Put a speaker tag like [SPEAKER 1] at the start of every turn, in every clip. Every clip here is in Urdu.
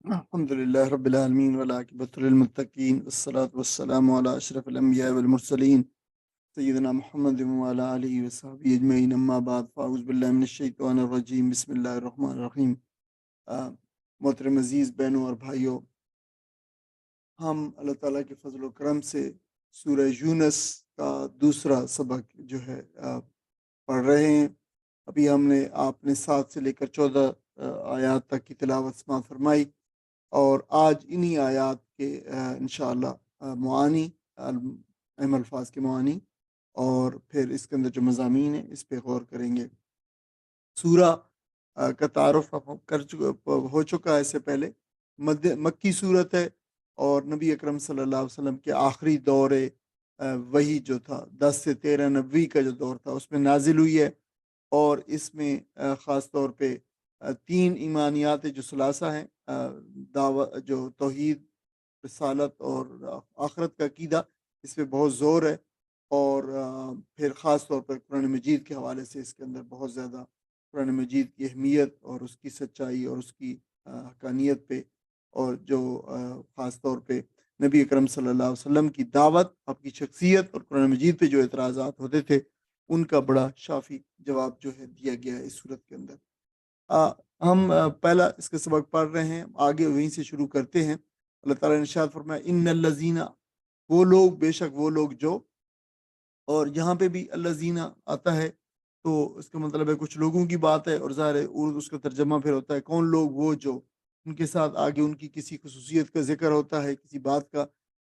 [SPEAKER 1] الحمدللہ رب العالمین والعاقبۃ للمتقین والصلاۃ والسلام علی اشرف الانبیاء والمرسلین سیدنا محمد وعلی آلہ وصحبہ اجمعین، اما بعد فاعوذ باللہ من الشیطان الرجیم، بسم اللہ الرحمن الرحیم۔ محترم عزیز بہنوں اور بھائیوں، ہم اللہ تعالیٰ کے فضل و کرم سے سورہ یونس کا دوسرا سبق جو ہے پڑھ رہے ہیں۔ ابھی ہم نے آپ نے 7 سے لے کر 14 آیات تک کی تلاوت سماعت فرمائی، اور آج انہی آیات کے انشاءاللہ معانی، اہم الفاظ کے معانی، اور پھر اس کے اندر جو مضامین ہیں اس پہ غور کریں گے۔ سورہ کا تعارف ہو چکا ہے اس سے پہلے۔ مکی صورت ہے، اور نبی اکرم صلی اللہ علیہ وسلم کے آخری دور وہی جو تھا 10 سے 13 نبوی کا جو دور تھا اس میں نازل ہوئی ہے، اور اس میں خاص طور پہ 3 ایمانیات جو ثلاثہ ہیں، دعوت جو توحید، رسالت اور آخرت کا عقیدہ، اس پہ بہت زور ہے، اور پھر خاص طور پر قرآن مجید کے حوالے سے اس کے اندر بہت زیادہ قرآن مجید کی اہمیت اور اس کی سچائی اور اس کی حقانیت پہ، اور جو خاص طور پہ نبی اکرم صلی اللہ علیہ وسلم کی دعوت، آپ کی شخصیت اور قرآن مجید پہ جو اعتراضات ہوتے تھے ان کا بڑا شافی جواب جو ہے دیا گیا ہے اس صورت کے اندر۔ ہم پہلا اس کا سبق پڑھ رہے ہیں، آگے وہیں سے شروع کرتے ہیں۔ اللہ تعالیٰ نے ارشاد فرمایا ان الذین، وہ لوگ، بے شک وہ لوگ جو، اور یہاں پہ بھی الذین آتا ہے تو اس کا مطلب ہے کچھ لوگوں کی بات ہے، اور ظاہر ہے اردو اس کا ترجمہ پھر ہوتا ہے کون لوگ، وہ جو، ان کے ساتھ آگے ان کی کسی خصوصیت کا ذکر ہوتا ہے، کسی بات کا۔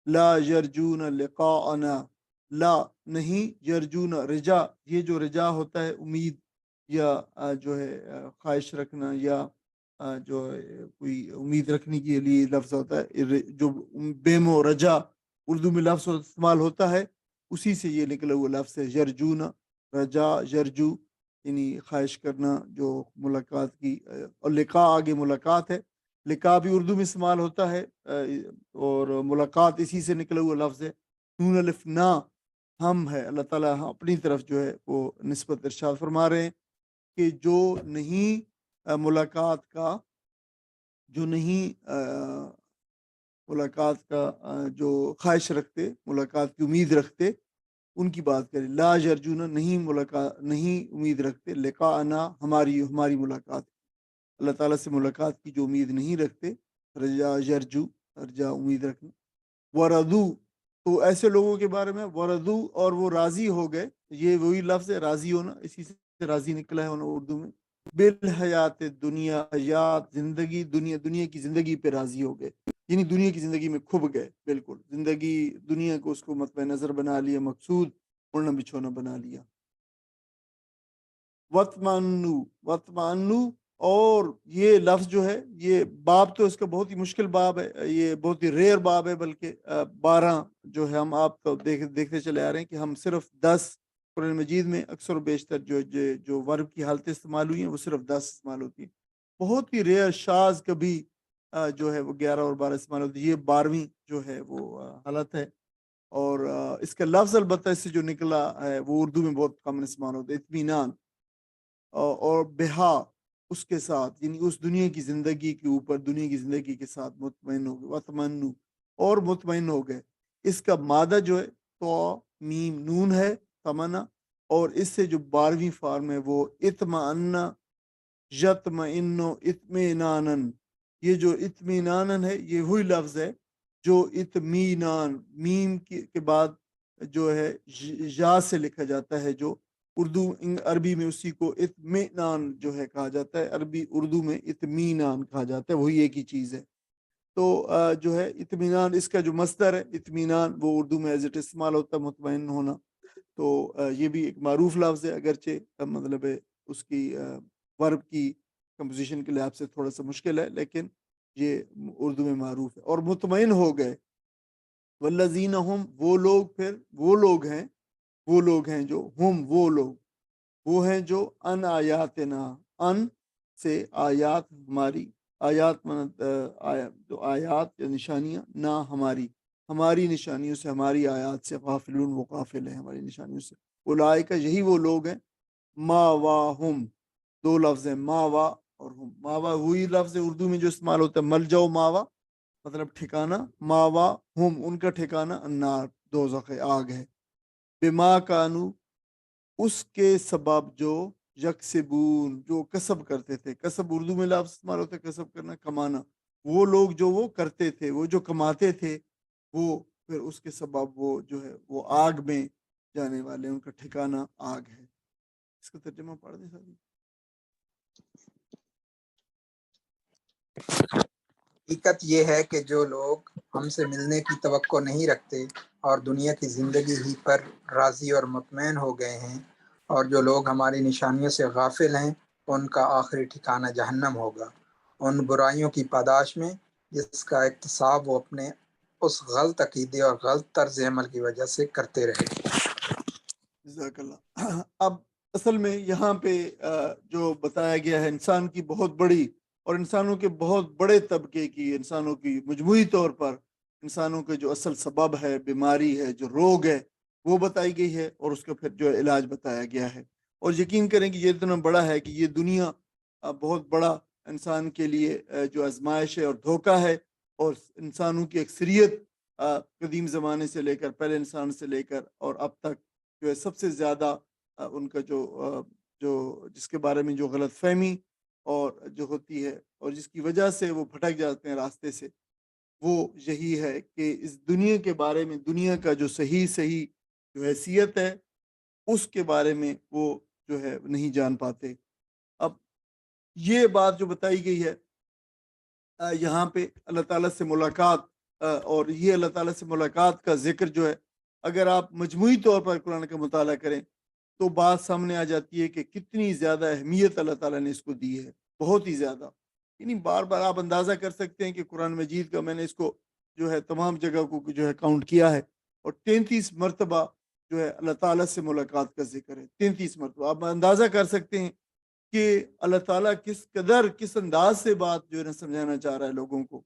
[SPEAKER 1] لا یرجون لقاءنا، لا نہیں، یرجون رجا، یہ جو رجا ہوتا ہے امید یا جو ہے خواہش رکھنا، یا جو کوئی امید رکھنے کے لیے لفظ ہوتا ہے، جو بیم و رجا اردو میں لفظ استعمال ہوتا ہے، اسی سے یہ نکلا ہوا لفظ ہے یرجون، رجا، یرجو، یعنی خواہش کرنا جو ملاقات کی، اور لقاء آگے ملاقات ہے، لقاء بھی اردو میں استعمال ہوتا ہے، اور ملاقات اسی سے نکلا ہوا لفظ ہے۔ نون الف نا، ہم ہے، اللہ تعالیٰ اپنی طرف جو ہے وہ نسبت ارشاد فرما رہے ہیں کہ جو نہیں ملاقات کا، جو نہیں ملاقات کا جو خواہش رکھتے، ملاقات کی امید رکھتے، ان کی بات کریں۔ لا یرجون، نہیں ملاقات، نہیں امید رکھتے، لقاءنا، ہماری ملاقات، اللہ تعالیٰ سے ملاقات کی جو امید نہیں رکھتے، رجا یرجو، رجا امید رکھنا۔ وردو، تو ایسے لوگوں کے بارے میں وردو، اور وہ راضی ہو گئے، یہ وہی لفظ ہے راضی ہونا، اسی سے راضی نکلا ہے اردو میں۔ بالحیات دنیا، حیات زندگی، دنیا کی زندگی پہ راضی ہو گئے، یعنی دنیا کی زندگی میں کھب گئے، بالکل زندگی دنیا کو اس کو مطمئن نظر بنا لیا، مقصود اڑنا بچھونا بنا لیا۔ وطمانو، اور یہ لفظ جو ہے، یہ باب تو اس کا بہت ہی مشکل باب ہے، یہ بہت ہی ریئر باب ہے، بلکہ 12 جو ہے ہم آپ کو دیکھتے چلے آ رہے ہیں کہ ہم صرف 10 قرآن مجید میں اکثر و بیشتر جو ورب کی حالتیں استعمال ہوئی ہیں وہ صرف 10 استعمال ہوتی ہیں، بہت ہی ریئر، شاذ کبھی جو ہے وہ 11 اور 12 استعمال ہوتی ہے، یہ 12ویں جو ہے وہ حالت ہے، اور اس کا لفظ البتہ اس سے جو نکلا ہے وہ اردو میں بہت کم استعمال ہوتا ہے، اطمینان، اور بہا، اس کے ساتھ، یعنی اس دنیا کی زندگی کے اوپر، دنیا کی زندگی کے ساتھ مطمئن ہو گئے، وطمنو، اور مطمئن ہو گئے۔ اس کا مادہ جو ہے تو میم نون ہے، تمنا، اور اس سے جو 12ویں فارم ہے وہ اطمئن، یطمئن اطمینانن، یہ جو اطمینانن ہے یہ وہی لفظ ہے جو اطمینان، میم کے بعد جو ہے یا سے لکھا جاتا ہے، جو عربی میں اسی کو اطمینان جو ہے کہا جاتا ہے، اردو میں اطمینان کہا جاتا ہے، وہی ایک ہی چیز ہے۔ تو جو ہے اطمینان، اس کا جو مصدر ہے اطمینان، وہ اردو میں ایز اٹ استعمال ہوتا ہے، مطمئن ہونا، تو یہ بھی ایک معروف لفظ ہے، اگرچہ مطلب ہے اس کی ورب کی کمپوزیشن کے لحاظ سے تھوڑا سا مشکل ہے، لیکن یہ اردو میں معروف ہے۔ اور مطمئن ہو گئے، والذین ہم، وہ لوگ، پھر وہ لوگ ہیں جو ہم، وہ ہیں جو ان آیاتنا، ان سے آیات، ہماری آیات، جو آیات یا نشانیاں، نہ ہماری نشانیوں سے، ہماری آیات سے غافلون، وہ غافل ہیں ہماری نشانیوں سے۔ اولئک، یہی وہ لوگ ہیں، ما وا ہم، دو لفظ ہیں، ما وا اور ہم ماوا وہی لفظ اردو میں جو استعمال ہوتا ہے ملجا و ماوا، مطلب ٹھکانہ، ماوا ہم ان کا ٹھکانہ النار دوزخ آگ ہے، بما کانو اس کے سبب جو یکسبون جو کسب کرتے تھے، کسب اردو میں لفظ استعمال ہوتا ہے کسب کرنا کمانا، وہ لوگ جو وہ کرتے تھے، وہ جو کماتے تھے، وہ پھر اس کے سبب وہ جو ہے وہ آگ میں جانے والے، ان کا ٹھکانہ آگ ہے۔ اس کا ترجمہ پڑھ دیں ساتھی۔
[SPEAKER 2] حقیقت یہ ہے کہ جو لوگ ہم سے ملنے کی توقع نہیں رکھتے اور دنیا کی زندگی ہی پر راضی اور مطمئن ہو گئے ہیں، اور جو لوگ ہماری نشانیوں سے غافل ہیں، ان کا آخری ٹھکانہ جہنم ہوگا، ان برائیوں کی پاداش میں جس کا اکتساب وہ اپنے اس غلط عقیدے اور غلط طرز عمل کی وجہ سے کرتے رہے۔
[SPEAKER 1] جزاک اللہ۔ اب اصل میں یہاں پہ جو بتایا گیا ہے انسان کی بہت بڑی اور انسانوں کے بہت بڑے طبقے کی، انسانوں کی مجموعی طور پر انسانوں کے جو اصل سبب ہے، بیماری ہے، جو روگ ہے، وہ بتائی گئی ہے، اور اس کا پھر جو علاج بتایا گیا ہے۔ اور یقین کریں کہ یہ اتنا بڑا ہے کہ یہ دنیا بہت بڑا انسان کے لیے جو آزمائش ہے اور دھوکہ ہے، اور انسانوں کی اکثریت قدیم زمانے سے لے کر، پہلے انسان سے لے کر اور اب تک جو ہے سب سے زیادہ ان کا جو جس کے بارے میں جو غلط فہمی اور جو ہوتی ہے اور جس کی وجہ سے وہ بھٹک جاتے ہیں راستے سے، وہ یہی ہے کہ اس دنیا کے بارے میں، دنیا کا جو صحیح جو حیثیت ہے، اس کے بارے میں وہ جو ہے نہیں جان پاتے۔ اب یہ بات جو بتائی گئی ہے یہاں پہ اللہ تعالیٰ سے ملاقات، اور یہ اللہ تعالیٰ سے ملاقات کا ذکر جو ہے، اگر آپ مجموعی طور پر قرآن کا مطالعہ کریں تو بات سامنے آ جاتی ہے کہ کتنی زیادہ اہمیت اللہ تعالیٰ نے اس کو دی ہے، بہت ہی زیادہ۔ یعنی بار بار آپ اندازہ کر سکتے ہیں کہ قرآن مجید کا میں نے اس کو جو ہے تمام جگہ کو جو ہے کاؤنٹ کیا ہے، اور 33 مرتبہ جو ہے اللہ تعالیٰ سے ملاقات کا ذکر ہے، 33 مرتبہ۔ آپ اندازہ کر سکتے ہیں کہ اللہ تعالیٰ کس انداز سے بات جو ہے نا سمجھانا چاہ رہا ہے لوگوں کو۔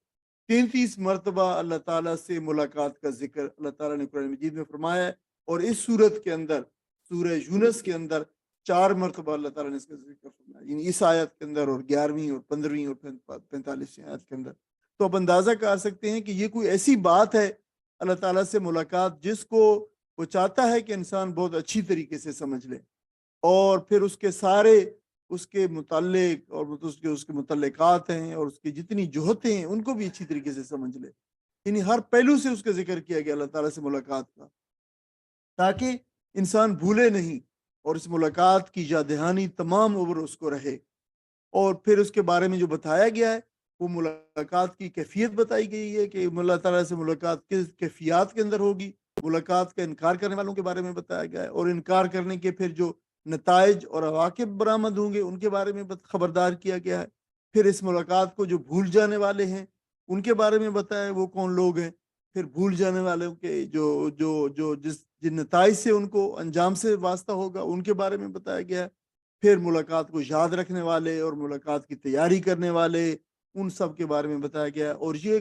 [SPEAKER 1] 33 مرتبہ اللہ تعالیٰ سے ملاقات کا ذکر اللہ تعالیٰ نے قرآن مجید میں فرمایا ہے، اور اس صورت کے اندر، سورہ یونس کے اندر 4 مرتبہ اللہ تعالیٰ نے اس کا ذکر فرمایا، یعنی اس آیت کے اندر، اور 11ویں اور 15ویں اور 45ویں آیت کے اندر۔ تو آپ اندازہ کر سکتے ہیں کہ یہ کوئی ایسی بات ہے اللہ تعالیٰ سے ملاقات جس کو وہ چاہتا ہے کہ انسان بہت اچھی طریقے سے سمجھ لے، اور پھر اس کے سارے اس کے متعلق اور اس کے متعلقات ہیں اور اس کی جتنی جہتیں ہیں ان کو بھی اچھی طریقے سے سمجھ لے۔ یعنی ہر پہلو سے اس کا ذکر کیا گیا اللہ تعالیٰ سے ملاقات کا، تاکہ انسان بھولے نہیں، اور اس ملاقات کی یاد دہانی تمام عمر اس کو رہے۔ اور پھر اس کے بارے میں جو بتایا گیا ہے، وہ ملاقات کی کیفیت بتائی گئی ہے کہ اللہ تعالیٰ سے ملاقات کس کیفیات کے اندر ہوگی۔ ملاقات کا انکار کرنے والوں کے بارے میں بتایا گیا ہے، اور انکار کرنے کے پھر جو نتائج اور عواقب برآمد ہوں گے ان کے بارے میں خبردار کیا گیا ہے۔ پھر اس ملاقات کو جو بھول جانے والے ہیں ان کے بارے میں بتایا وہ کون لوگ ہیں۔ پھر بھول جانے والوں کے جن نتائج سے ان کو انجام سے واسطہ ہوگا ان کے بارے میں بتایا گیا ہے۔ پھر ملاقات کو یاد رکھنے والے اور ملاقات کی تیاری کرنے والے، ان سب کے بارے میں بتایا گیا ہے۔ اور یہ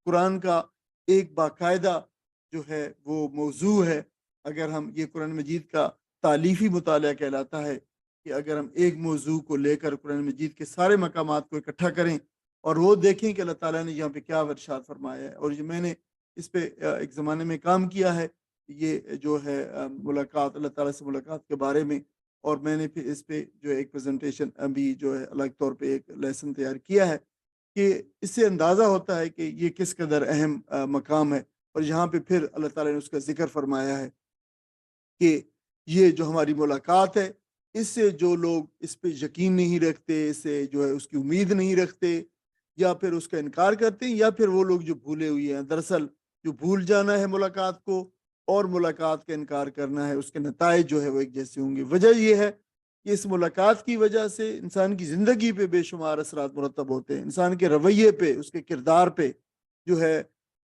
[SPEAKER 1] قرآن کا ایک باقاعدہ جو ہے وہ موضوع ہے۔ اگر ہم یہ قرآن مجید کا تالیفی مطالعہ کہلاتا ہے کہ اگر ہم ایک موضوع کو لے کر قرآن مجید کے سارے مقامات کو اکٹھا کریں اور وہ دیکھیں کہ اللہ تعالیٰ نے یہاں پہ کیا ارشاد فرمایا ہے۔ اور یہ میں نے اس پہ ایک زمانے میں کام کیا ہے، یہ جو ہے ملاقات، اللہ تعالیٰ سے ملاقات کے بارے میں، اور میں نے پھر اس پہ جو ایک پریزنٹیشن ابھی جو ہے الگ طور پہ ایک لیسن تیار کیا ہے کہ اس سے اندازہ ہوتا ہے کہ یہ کس قدر اہم مقام ہے۔ اور یہاں پہ پھر اللہ تعالیٰ نے اس کا ذکر فرمایا ہے کہ یہ جو ہماری ملاقات ہے، اس سے جو لوگ اس پہ یقین نہیں رکھتے، اس سے جو ہے اس کی امید نہیں رکھتے، یا پھر اس کا انکار کرتے ہیں، یا پھر وہ لوگ جو بھولے ہوئے ہیں، دراصل جو بھول جانا ہے ملاقات کو اور ملاقات کا انکار کرنا ہے، اس کے نتائج جو ہے وہ ایک جیسے ہوں گے۔ وجہ یہ ہے کہ اس ملاقات کی وجہ سے انسان کی زندگی پہ بے شمار اثرات مرتب ہوتے ہیں، انسان کے رویے پہ، اس کے کردار پہ جو ہے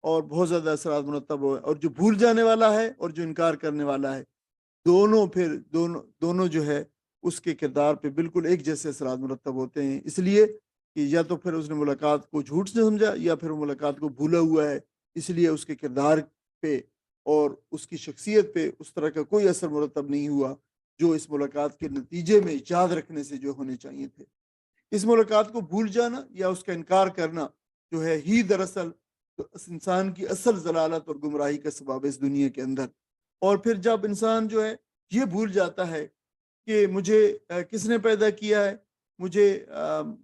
[SPEAKER 1] اور بہت زیادہ اثرات مرتب ہوئے، اور جو بھول جانے والا ہے اور جو انکار کرنے والا ہے، دونوں جو ہے اس کے کردار پہ بالکل ایک جیسے اثرات مرتب ہوتے ہیں۔ اس لیے کہ یا تو پھر اس نے ملاقات کو جھوٹ سے سمجھا، یا پھر ملاقات کو بھولا ہوا ہے، اس لیے اس کے کردار پہ اور اس کی شخصیت پہ اس طرح کا کوئی اثر مرتب نہیں ہوا جو اس ملاقات کے نتیجے میں یاد رکھنے سے جو ہونے چاہیے تھے۔ اس ملاقات کو بھول جانا یا اس کا انکار کرنا جو ہے ہی دراصل انسان کی اصل ضلالت اور گمراہی کا سبب ہے اس دنیا کے اندر۔ اور پھر جب انسان جو ہے یہ بھول جاتا ہے کہ مجھے کس نے پیدا کیا ہے، مجھے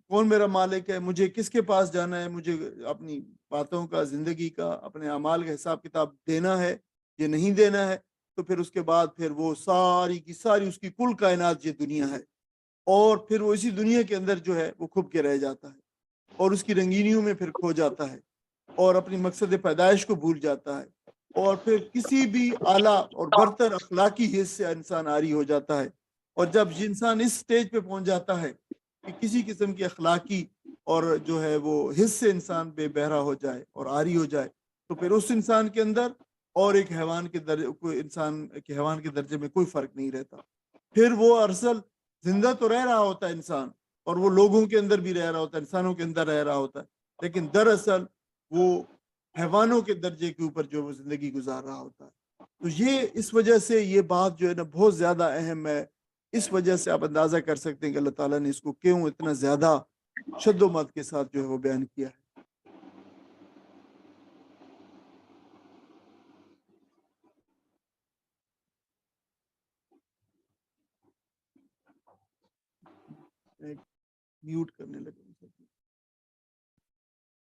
[SPEAKER 1] کون میرا مالک ہے، مجھے کس کے پاس جانا ہے، مجھے اپنی باتوں کا، زندگی کا، اپنے اعمال کا حساب کتاب دینا ہے یا نہیں دینا ہے، تو پھر اس کے بعد پھر وہ ساری کی ساری اس کی کل کائنات یہ دنیا ہے، اور پھر وہ اسی دنیا کے اندر جو ہے وہ کھپ کے رہ جاتا ہے اور اس کی رنگینیوں میں پھر کھو جاتا ہے اور اپنی مقصد پیدائش کو بھول جاتا ہے، اور پھر کسی بھی اعلیٰ اور برتر اخلاقی حص سے انسان عاری ہو جاتا ہے۔ اور جب یہ انسان اس سٹیج پہ پہنچ جاتا ہے کہ کسی قسم کی اخلاقی اور جو ہے وہ حص سے انسان بے بہرا ہو جائے اور عاری ہو جائے، تو پھر اس انسان کے اندر اور ایک حیوان کے درجے، کوئی انسان کے حیوان کے درجے میں کوئی فرق نہیں رہتا۔ پھر وہ ارسل زندہ تو رہ رہا ہوتا ہے انسان، اور وہ لوگوں کے اندر بھی رہ رہا ہوتا ہے، انسانوں کے اندر رہ رہا ہوتا ہے، لیکن دراصل وہ حیوانوں کے درجے کے اوپر جو وہ زندگی گزار رہا ہوتا ہے۔ تو یہ اس وجہ سے یہ بات جو ہے نا بہت زیادہ اہم ہے۔ اس وجہ سے آپ اندازہ کر سکتے ہیں کہ اللہ تعالیٰ نے اس کو کیوں اتنا زیادہ شد و مت کے ساتھ جو ہے وہ بیان کیا ہے۔ میوٹ کرنے لگے۔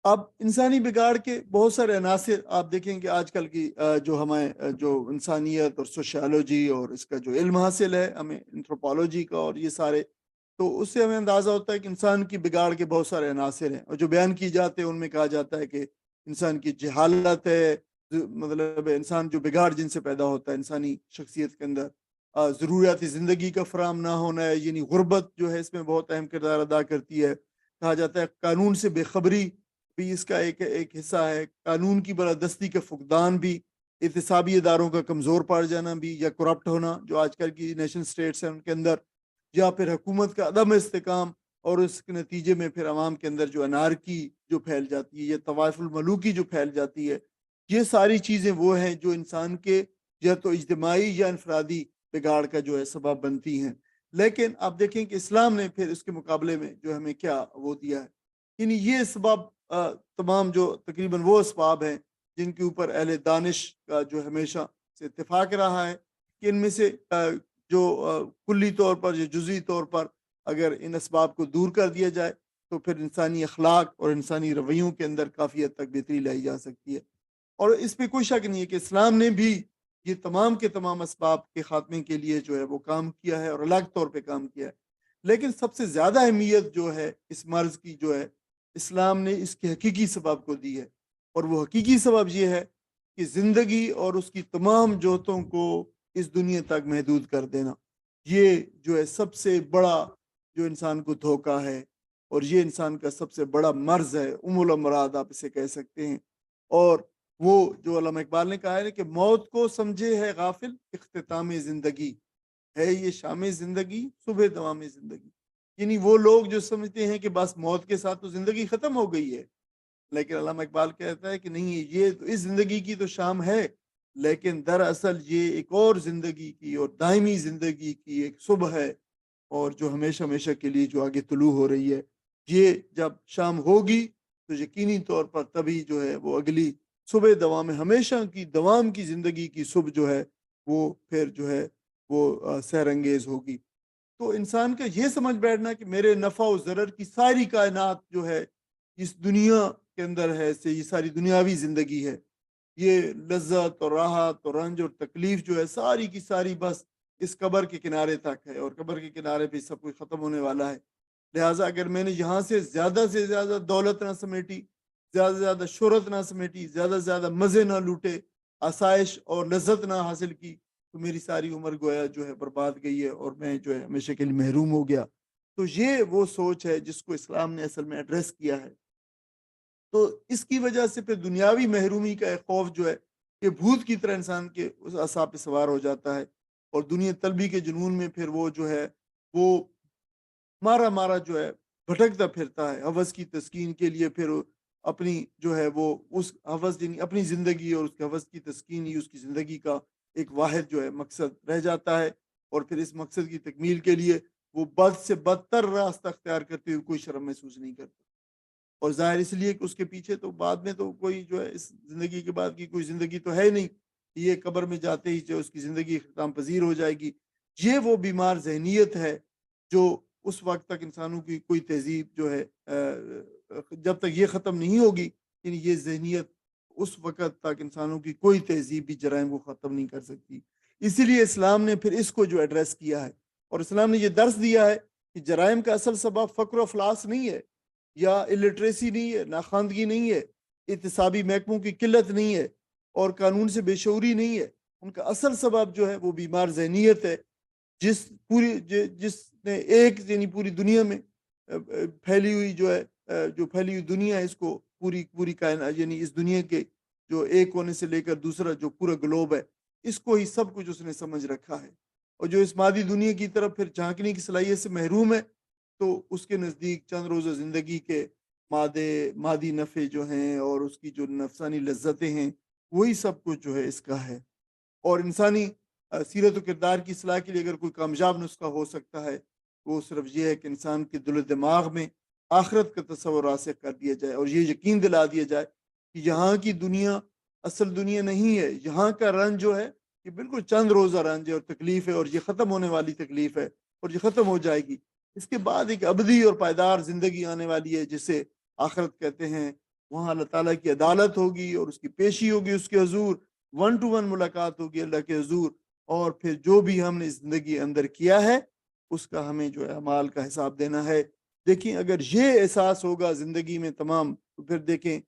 [SPEAKER 1] اب انسانی بگاڑ کے بہت سارے عناصر آپ دیکھیں کہ آج کل کی جو ہمیں جو انسانیت اور سوشیالوجی اور اس کا جو علم حاصل ہے ہمیں انتھروپولوجی کا، اور یہ سارے، تو اس سے ہمیں اندازہ ہوتا ہے کہ انسان کی بگاڑ کے بہت سارے عناصر ہیں، اور جو بیان کی جاتے ہیں ان میں کہا جاتا ہے کہ انسان کی جہالت ہے، مطلب انسان جو بگاڑ جن سے پیدا ہوتا ہے انسانی شخصیت کے اندر، ضروریات زندگی کا فراہم نہ ہونا ہے، یعنی غربت جو ہے اس میں بہت اہم کردار ادا کرتی ہے۔ کہا جاتا ہے قانون سے بے خبری بھی اس کا ایک حصہ ہے، قانون کی بالادستی کا فقدان بھی، احتسابی اداروں کا کمزور پڑ جانا بھی یا کرپٹ ہونا جو آج کل کی نیشنل اسٹیٹس ہیں ان کے اندر، یا پھر حکومت کا عدم استحکام، اور اس کے نتیجے میں پھر عوام کے اندر جو انارکی جو پھیل جاتی ہے یا طوائف الملوکی جو پھیل جاتی ہے، یہ ساری چیزیں وہ ہیں جو انسان کے یا تو اجتماعی یا انفرادی بگاڑ کا جو ہے سبب بنتی ہیں۔ لیکن آپ دیکھیں کہ اسلام نے پھر اس کے مقابلے میں جو ہمیں کیا وہ دیا ہے، یعنی یہ اسباب تمام جو تقریباً وہ اسباب ہیں جن کے اوپر اہل دانش کا جو ہمیشہ سے اتفاق رہا ہے کہ ان میں سے جو کلی طور پر یا جزوی طور پر اگر ان اسباب کو دور کر دیا جائے تو پھر انسانی اخلاق اور انسانی رویوں کے اندر کافی حد تک بہتری لائی جا سکتی ہے۔ اور اس پہ کوئی شک نہیں ہے کہ اسلام نے بھی یہ تمام کے تمام اسباب کے خاتمے کے لیے جو ہے وہ کام کیا ہے اور الگ طور پہ کام کیا ہے، لیکن سب سے زیادہ اہمیت جو ہے اس مرض کی جو ہے اسلام نے اس کے حقیقی سبب کو دی ہے، اور وہ حقیقی سبب یہ ہے کہ زندگی اور اس کی تمام جوہتوں کو اس دنیا تک محدود کر دینا، یہ جو ہے سب سے بڑا جو انسان کو دھوکا ہے، اور یہ انسان کا سب سے بڑا مرض ہے، الامراض آپ اسے کہہ سکتے ہیں۔ اور وہ جو علامہ اقبال نے کہا ہے کہ موت کو سمجھے ہے غافل اختتام زندگی، ہے یہ شام زندگی صبح دوام زندگی، یعنی وہ لوگ جو سمجھتے ہیں کہ بس موت کے ساتھ تو زندگی ختم ہو گئی ہے، لیکن علامہ اقبال کہتا ہے کہ نہیں، یہ تو اس زندگی کی تو شام ہے، لیکن دراصل یہ ایک اور زندگی کی اور دائمی زندگی کی ایک صبح ہے، اور جو ہمیشہ ہمیشہ کے لیے جو آگے طلوع ہو رہی ہے، یہ جب شام ہوگی تو یقینی طور پر تبھی جو ہے وہ اگلی صبح دوام ہمیشہ کی دوام کی زندگی کی صبح جو ہے وہ پھر جو ہے وہ سحر انگیز ہوگی۔ تو انسان کا یہ سمجھ بیٹھنا کہ میرے نفع و ضرر کی ساری کائنات جو ہے اس دنیا کے اندر ہے، سے یہ ساری دنیاوی زندگی ہے، یہ لذت اور راحت اور رنج اور تکلیف جو ہے ساری کی ساری بس اس قبر کے کنارے تک ہے، اور قبر کے کنارے پہ سب کچھ ختم ہونے والا ہے۔ لہٰذا اگر میں نے یہاں سے زیادہ دولت نہ سمیٹی، زیادہ سے زیادہ شہرت نہ سمیٹی، زیادہ سے زیادہ مزے نہ لوٹے، آسائش اور لذت نہ حاصل کی، تو میری ساری عمر گویا جو ہے برباد گئی ہے اور میں جو ہے ہمیشہ کے لیے محروم ہو گیا۔ تو یہ وہ سوچ ہے جس کو اسلام نے اصل میں ایڈریس کیا ہے۔ تو اس کی وجہ سے پھر دنیاوی محرومی کا ایک خوف جو ہے کہ بھوت کی طرح انسان کے اس اعصاب پہ سوار ہو جاتا ہے، اور دنیا طلبی کے جنون میں پھر وہ جو ہے وہ مارا مارا جو ہے بھٹکتا پھرتا ہے حوث کی تسکین کے لیے، پھر اپنی جو ہے وہ اس حوث یعنی اپنی زندگی اور اس کے حوث کی تسکین ہی اس کی زندگی کا ایک واحد جو ہے مقصد رہ جاتا ہے، اور پھر اس مقصد کی تکمیل کے لیے وہ بد سے بدتر راستہ اختیار کرتے ہوئے کوئی شرم محسوس نہیں کرتا، اور ظاہر اس لیے کہ اس کے پیچھے تو بعد میں تو کوئی جو ہے اس زندگی کے بعد کی کوئی زندگی تو ہے نہیں، یہ قبر میں جاتے ہی جو اس کی زندگی اختتام پذیر ہو جائے گی۔ یہ وہ بیمار ذہنیت ہے جو اس وقت تک انسانوں کی کوئی تہذیب جو ہے جب تک یہ ختم نہیں ہوگی، یعنی یہ ذہنیت اس وقت تک انسانوں کی کوئی تہذیب بھی جرائم کو ختم نہیں کر سکتی۔ اسی لیے اسلام نے پھر اس کو جو ایڈریس کیا ہے، اور اسلام نے یہ درس دیا ہے کہ جرائم کا اصل سبب فقر و افلاس نہیں ہے، یا الٹریسی نہیں ہے، ناخواندگی نہیں ہے، احتسابی محکموں کی قلت نہیں ہے، اور قانون سے بے شعوری نہیں ہے۔ ان کا اصل سبب جو ہے وہ بیمار ذہنیت ہے، جس نے ایک یعنی پوری دنیا میں پھیلی ہوئی جو ہے جو پھیلی ہوئی دنیا ہے، اس کو پوری کائنات یعنی اس دنیا کے جو ایک کونے سے لے کر دوسرا جو پورا گلوب ہے، اس کو ہی سب کچھ اس نے سمجھ رکھا ہے، اور جو اس مادی دنیا کی طرف پھر جھانکنے کی صلاحیت سے محروم ہے، تو اس کے نزدیک چند روزہ زندگی کے مادی نفع جو ہیں اور اس کی جو نفسانی لذتیں ہیں، وہی سب کچھ جو ہے اس کا ہے۔ اور انسانی سیرت و کردار کی اصلاح کے لیے اگر کوئی کامیاب نسخہ ہو سکتا ہے، وہ صرف یہ ہے کہ انسان کے دل و دماغ میں آخرت کا تصور راسخ کر دیا جائے، اور یہ یقین دلا دیا جائے کہ یہاں کی دنیا اصل دنیا نہیں ہے، یہاں کا رنج جو ہے یہ بالکل چند روزہ رنج ہے اور تکلیف ہے، اور یہ ختم ہونے والی تکلیف ہے، اور یہ ختم ہو جائے گی۔ اس کے بعد ایک ابدی اور پائیدار زندگی آنے والی ہے، جسے آخرت کہتے ہیں۔ وہاں اللہ تعالیٰ کی عدالت ہوگی اور اس کی پیشی ہوگی اس کے حضور، 1 to 1 ملاقات ہوگی اللہ کے حضور، اور پھر جو بھی ہم نے زندگی اندر کیا ہے اس کا ہمیں جو ہے اعمال کا حساب دینا ہے۔ دیکھیں اگر یہ احساس ہوگا زندگی میں تمام، تو پھر دیکھیں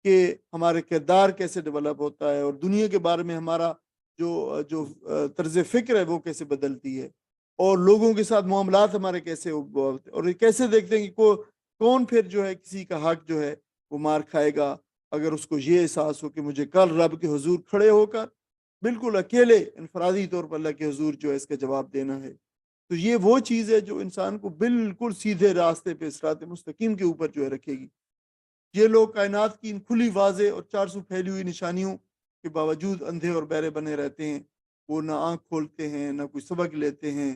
[SPEAKER 1] کہ ہمارے کردار کیسے ڈیولپ ہوتا ہے، اور دنیا کے بارے میں ہمارا جو طرز فکر ہے وہ کیسے بدلتی ہے، اور لوگوں کے ساتھ معاملات ہمارے کیسے ہوتے ہیں، اور کیسے دیکھتے ہیں کہ کون پھر جو ہے کسی کا حق جو ہے وہ مار کھائے گا، اگر اس کو یہ احساس ہو کہ مجھے کل رب کے حضور کھڑے ہو کر بالکل اکیلے انفرادی طور پر اللہ کے حضور جو ہے اس کا جواب دینا ہے۔ تو یہ وہ چیز ہے جو انسان کو بالکل سیدھے راستے پہ صراط مستقیم کے اوپر جو ہے رکھے گی۔ یہ لوگ کائنات کی ان کھلی واضح اور 400 پھیلی ہوئی نشانیوں کے باوجود اندھے اور بہرے بنے رہتے ہیں، وہ نہ آنکھ کھولتے ہیں، نہ کوئی سبق لیتے ہیں،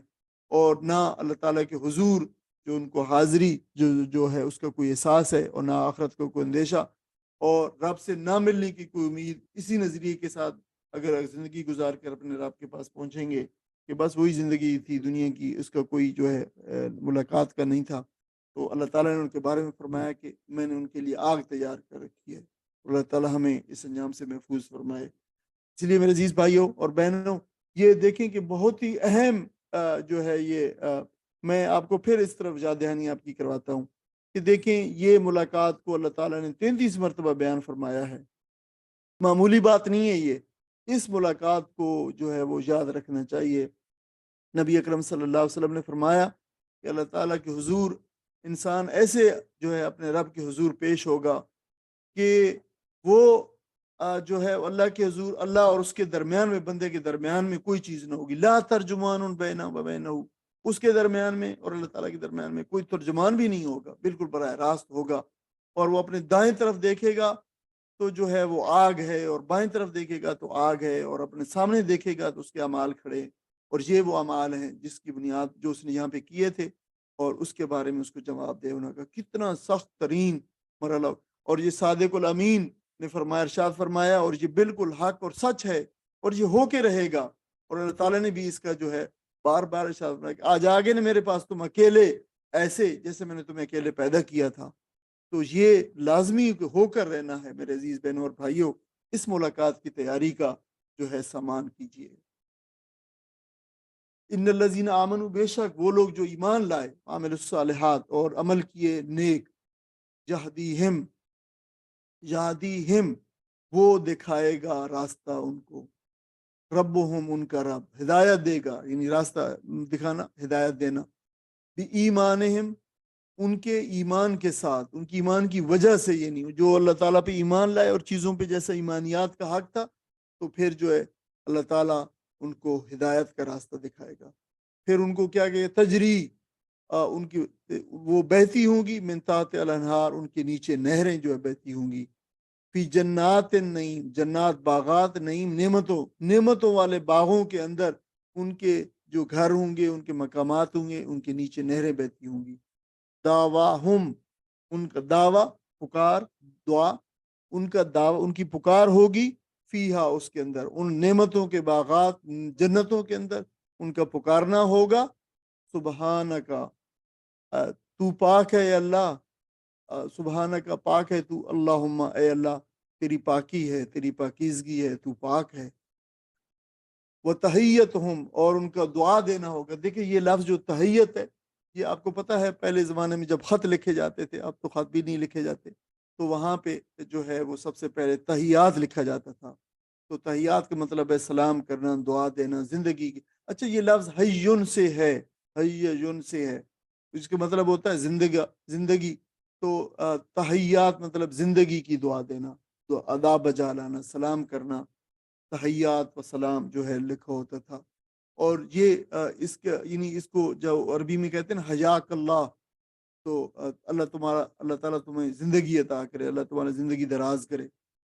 [SPEAKER 1] اور نہ اللہ تعالیٰ کے حضور جو ان کو حاضری جو ہے اس کا کوئی احساس ہے، اور نہ آخرت کا کوئی اندیشہ، اور رب سے نہ ملنے کی کوئی امید۔ اسی نظریے کے ساتھ اگر زندگی گزار کر اپنے رب کے پاس پہنچیں گے کہ بس وہی زندگی تھی دنیا کی، اس کا کوئی جو ہے ملاقات کا نہیں تھا، تو اللہ تعالیٰ نے ان کے بارے میں فرمایا کہ میں نے ان کے لیے آگ تیار کر رکھی ہے۔ اللہ تعالیٰ ہمیں اس انجام سے محفوظ فرمائے۔ اس لیے میرے عزیز بھائیوں اور بہنوں، یہ دیکھیں کہ بہت ہی اہم جو ہے یہ میں آپ کو پھر اس طرف یاد دہانی آپ کی کرواتا ہوں کہ دیکھیں یہ ملاقات کو اللہ تعالیٰ نے 33 مرتبہ بیان فرمایا ہے، معمولی بات نہیں ہے یہ۔ اس ملاقات کو جو ہے وہ یاد رکھنا چاہیے۔ نبی اکرم صلی اللہ علیہ وسلم نے فرمایا کہ اللہ تعالیٰ کے حضور انسان ایسے جو ہے اپنے رب کے حضور پیش ہوگا کہ وہ جو ہے اللہ کے حضور، اللہ اور اس کے درمیان میں، بندے کے درمیان میں کوئی چیز نہ ہوگی، لا ترجمان بینہ و بینہ، اس کے درمیان میں اور اللہ تعالیٰ کے درمیان میں کوئی ترجمان بھی نہیں ہوگا، بالکل براہ راست ہوگا، اور وہ اپنے دائیں طرف دیکھے گا تو جو ہے وہ آگ ہے، اور بائیں طرف دیکھے گا تو آگ ہے، اور اپنے سامنے دیکھے گا تو اس کے اعمال کھڑے ہیں، اور یہ وہ اعمال ہیں جس کی بنیاد جو اس نے یہاں پہ کیے تھے، اور اس کے بارے میں اس کو جواب دے ہونا کا کتنا سخت ترین مرحلہ۔ اور یہ صادق الامین نے فرمایا، ارشاد فرمایا، اور یہ بالکل حق اور سچ ہے، اور یہ ہو کے رہے گا۔ اور اللہ تعالیٰ نے بھی اس کا جو ہے بار بار ارشاد فرمایا کہ آج آگے نے میرے پاس تم اکیلے، ایسے جیسے میں نے تمہیں اکیلے پیدا کیا تھا۔ تو یہ لازمی ہو کر رہنا ہے میرے عزیز بہنوں اور بھائیوں۔ اس ملاقات کی تیاری کا جو ہے سامان کیجیے۔ ان الذین آمنوا، بے شک وہ لوگ جو ایمان لائے، عامل الصالحات اور عمل کیے نیک، یہدیہم وہ دکھائے گا راستہ ان کو، ربہم ان کا رب ہدایت دے گا، یعنی راستہ دکھانا، ہدایت دینا، بھی ایمانہم ان کے ایمان کے ساتھ، ان کی ایمان کی وجہ سے، یعنی جو اللہ تعالیٰ پہ ایمان لائے اور چیزوں پہ جیسا ایمانیات کا حق تھا، تو پھر جو ہے اللہ تعالیٰ ان کو ہدایت کا راستہ دکھائے گا۔ پھر ان کو کیا کہ تجری ان کی وہ بہتی ہوں گی، من تحت الانہار، ان کے نیچے نہریں جو ہے بہتی ہوں گی، فی جنات النعیم، جنات باغات، نعیم نعمتوں والے باغوں کے اندر ان کے جو گھر ہوں گے، ان کے مقامات ہوں گے، ان کے نیچے نہریں بہتی ہوں گی۔ دعواہم، ان کا دعویٰ، پکار، دعا، ان کا دعویٰ، ان کی پکار ہوگی فیہا، اس کے اندر، ان نعمتوں کے باغات جنتوں کے اندر ان کا پکارنا ہوگا، سبحانکا، تو پاک ہے اے اللہ، سبحانکا، پاک ہے تو، اللہم، اے اللہ، تیری پاکی ہے، تیری پاکیزگی ہے، تو پاک ہے۔ وَتَحِيَّتُهُمْ، اور ان کا دعا دینا ہوگا۔ دیکھیں یہ لفظ جو تحیت ہے، یہ آپ کو پتہ ہے پہلے زمانے میں جب خط لکھے جاتے تھے، اب تو خط بھی نہیں لکھے جاتے، تو وہاں پہ جو ہے وہ سب سے پہلے تحیات لکھا جاتا تھا۔ تو تحیات کا مطلب ہے سلام کرنا، دعا دینا، زندگی کی۔ اچھا یہ لفظ حیٌ سے ہے، حیٌ سے ہے، اس کا مطلب ہوتا ہے زندگی۔ تو تحیات مطلب زندگی کی دعا دینا، تو آداب بجا لانا، سلام کرنا، تحیات و سلام جو ہے لکھا ہوتا تھا۔ اور یہ اس کا یعنی اس کو جو عربی میں کہتے ہیں نا، حیاک اللہ، تو اللہ تعالیٰ تمہیں زندگی عطا کرے، اللہ تمہاری زندگی دراز کرے۔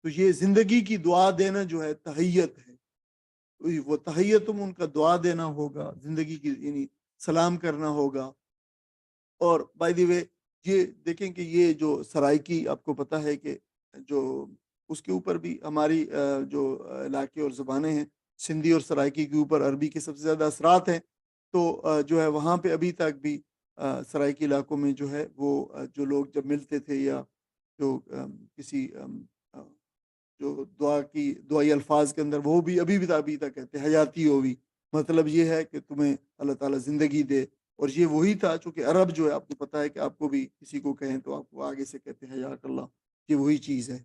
[SPEAKER 1] تو یہ زندگی کی دعا دینا جو ہے تحیت ہے، وہ تحیتم، ان کا دعا دینا ہوگا، زندگی کی یعنی سلام کرنا ہوگا۔ اور بائی دی وے یہ دیکھیں کہ یہ جو سرائکی، آپ کو پتہ ہے کہ جو اس کے اوپر بھی ہماری جو علاقے اور زبانیں ہیں، سندھی اور سرائکی کے اوپر عربی کے سب سے زیادہ اثرات ہیں۔ تو جو ہے وہاں پہ ابھی تک بھی سرائکی علاقوں میں جو ہے وہ جو لوگ جب ملتے تھے، یا جو کسی جو دعائی الفاظ کے اندر، وہ بھی ابھی تک کہتے ہیں حیاتی ہوئی، مطلب یہ ہے کہ تمہیں اللہ تعالیٰ زندگی دے۔ اور یہ وہی تھا، چونکہ عرب جو ہے آپ کو پتہ ہے کہ آپ کو بھی کسی کو کہیں تو آپ کو آگے سے کہتے ہیں حیاک اللہ، یہ وہی چیز ہے۔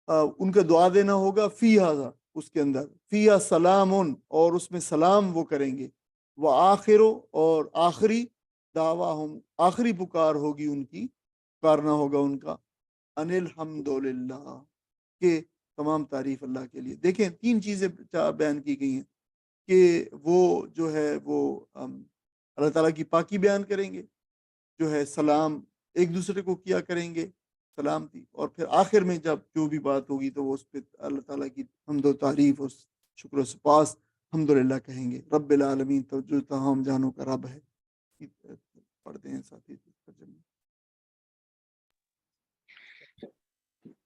[SPEAKER 1] ان کا دعا دینا ہوگا فیہا، اس کے اندر، فیہا سلام، اور اس میں سلام وہ کریں گے، وہ آخرو، اور آخری دعواہم، آخری پکار ہوگی ان کی، پکارنا ہوگا ان کا، ان الحمدللہ، کہ تمام تعریف اللہ کے لیے۔ دیکھیں 3 چیزیں بیان کی گئی ہیں کہ وہ جو ہے وہ اللہ تعالیٰ کی پاکی بیان کریں گے، جو ہے سلام ایک دوسرے کو کیا کریں گے، سلامتی، اور پھر آخر میں جب جو بھی بات ہوگی تو وہ اس پہ اللہ تعالیٰ کی حمد و تعریف اور شکر و سپاس الحمدللہ کہیں گے۔ رب العالمین، تو جو تمام جہانوں کا رب ہے۔ پڑھتے ہیں ساتھی ترجمہ۔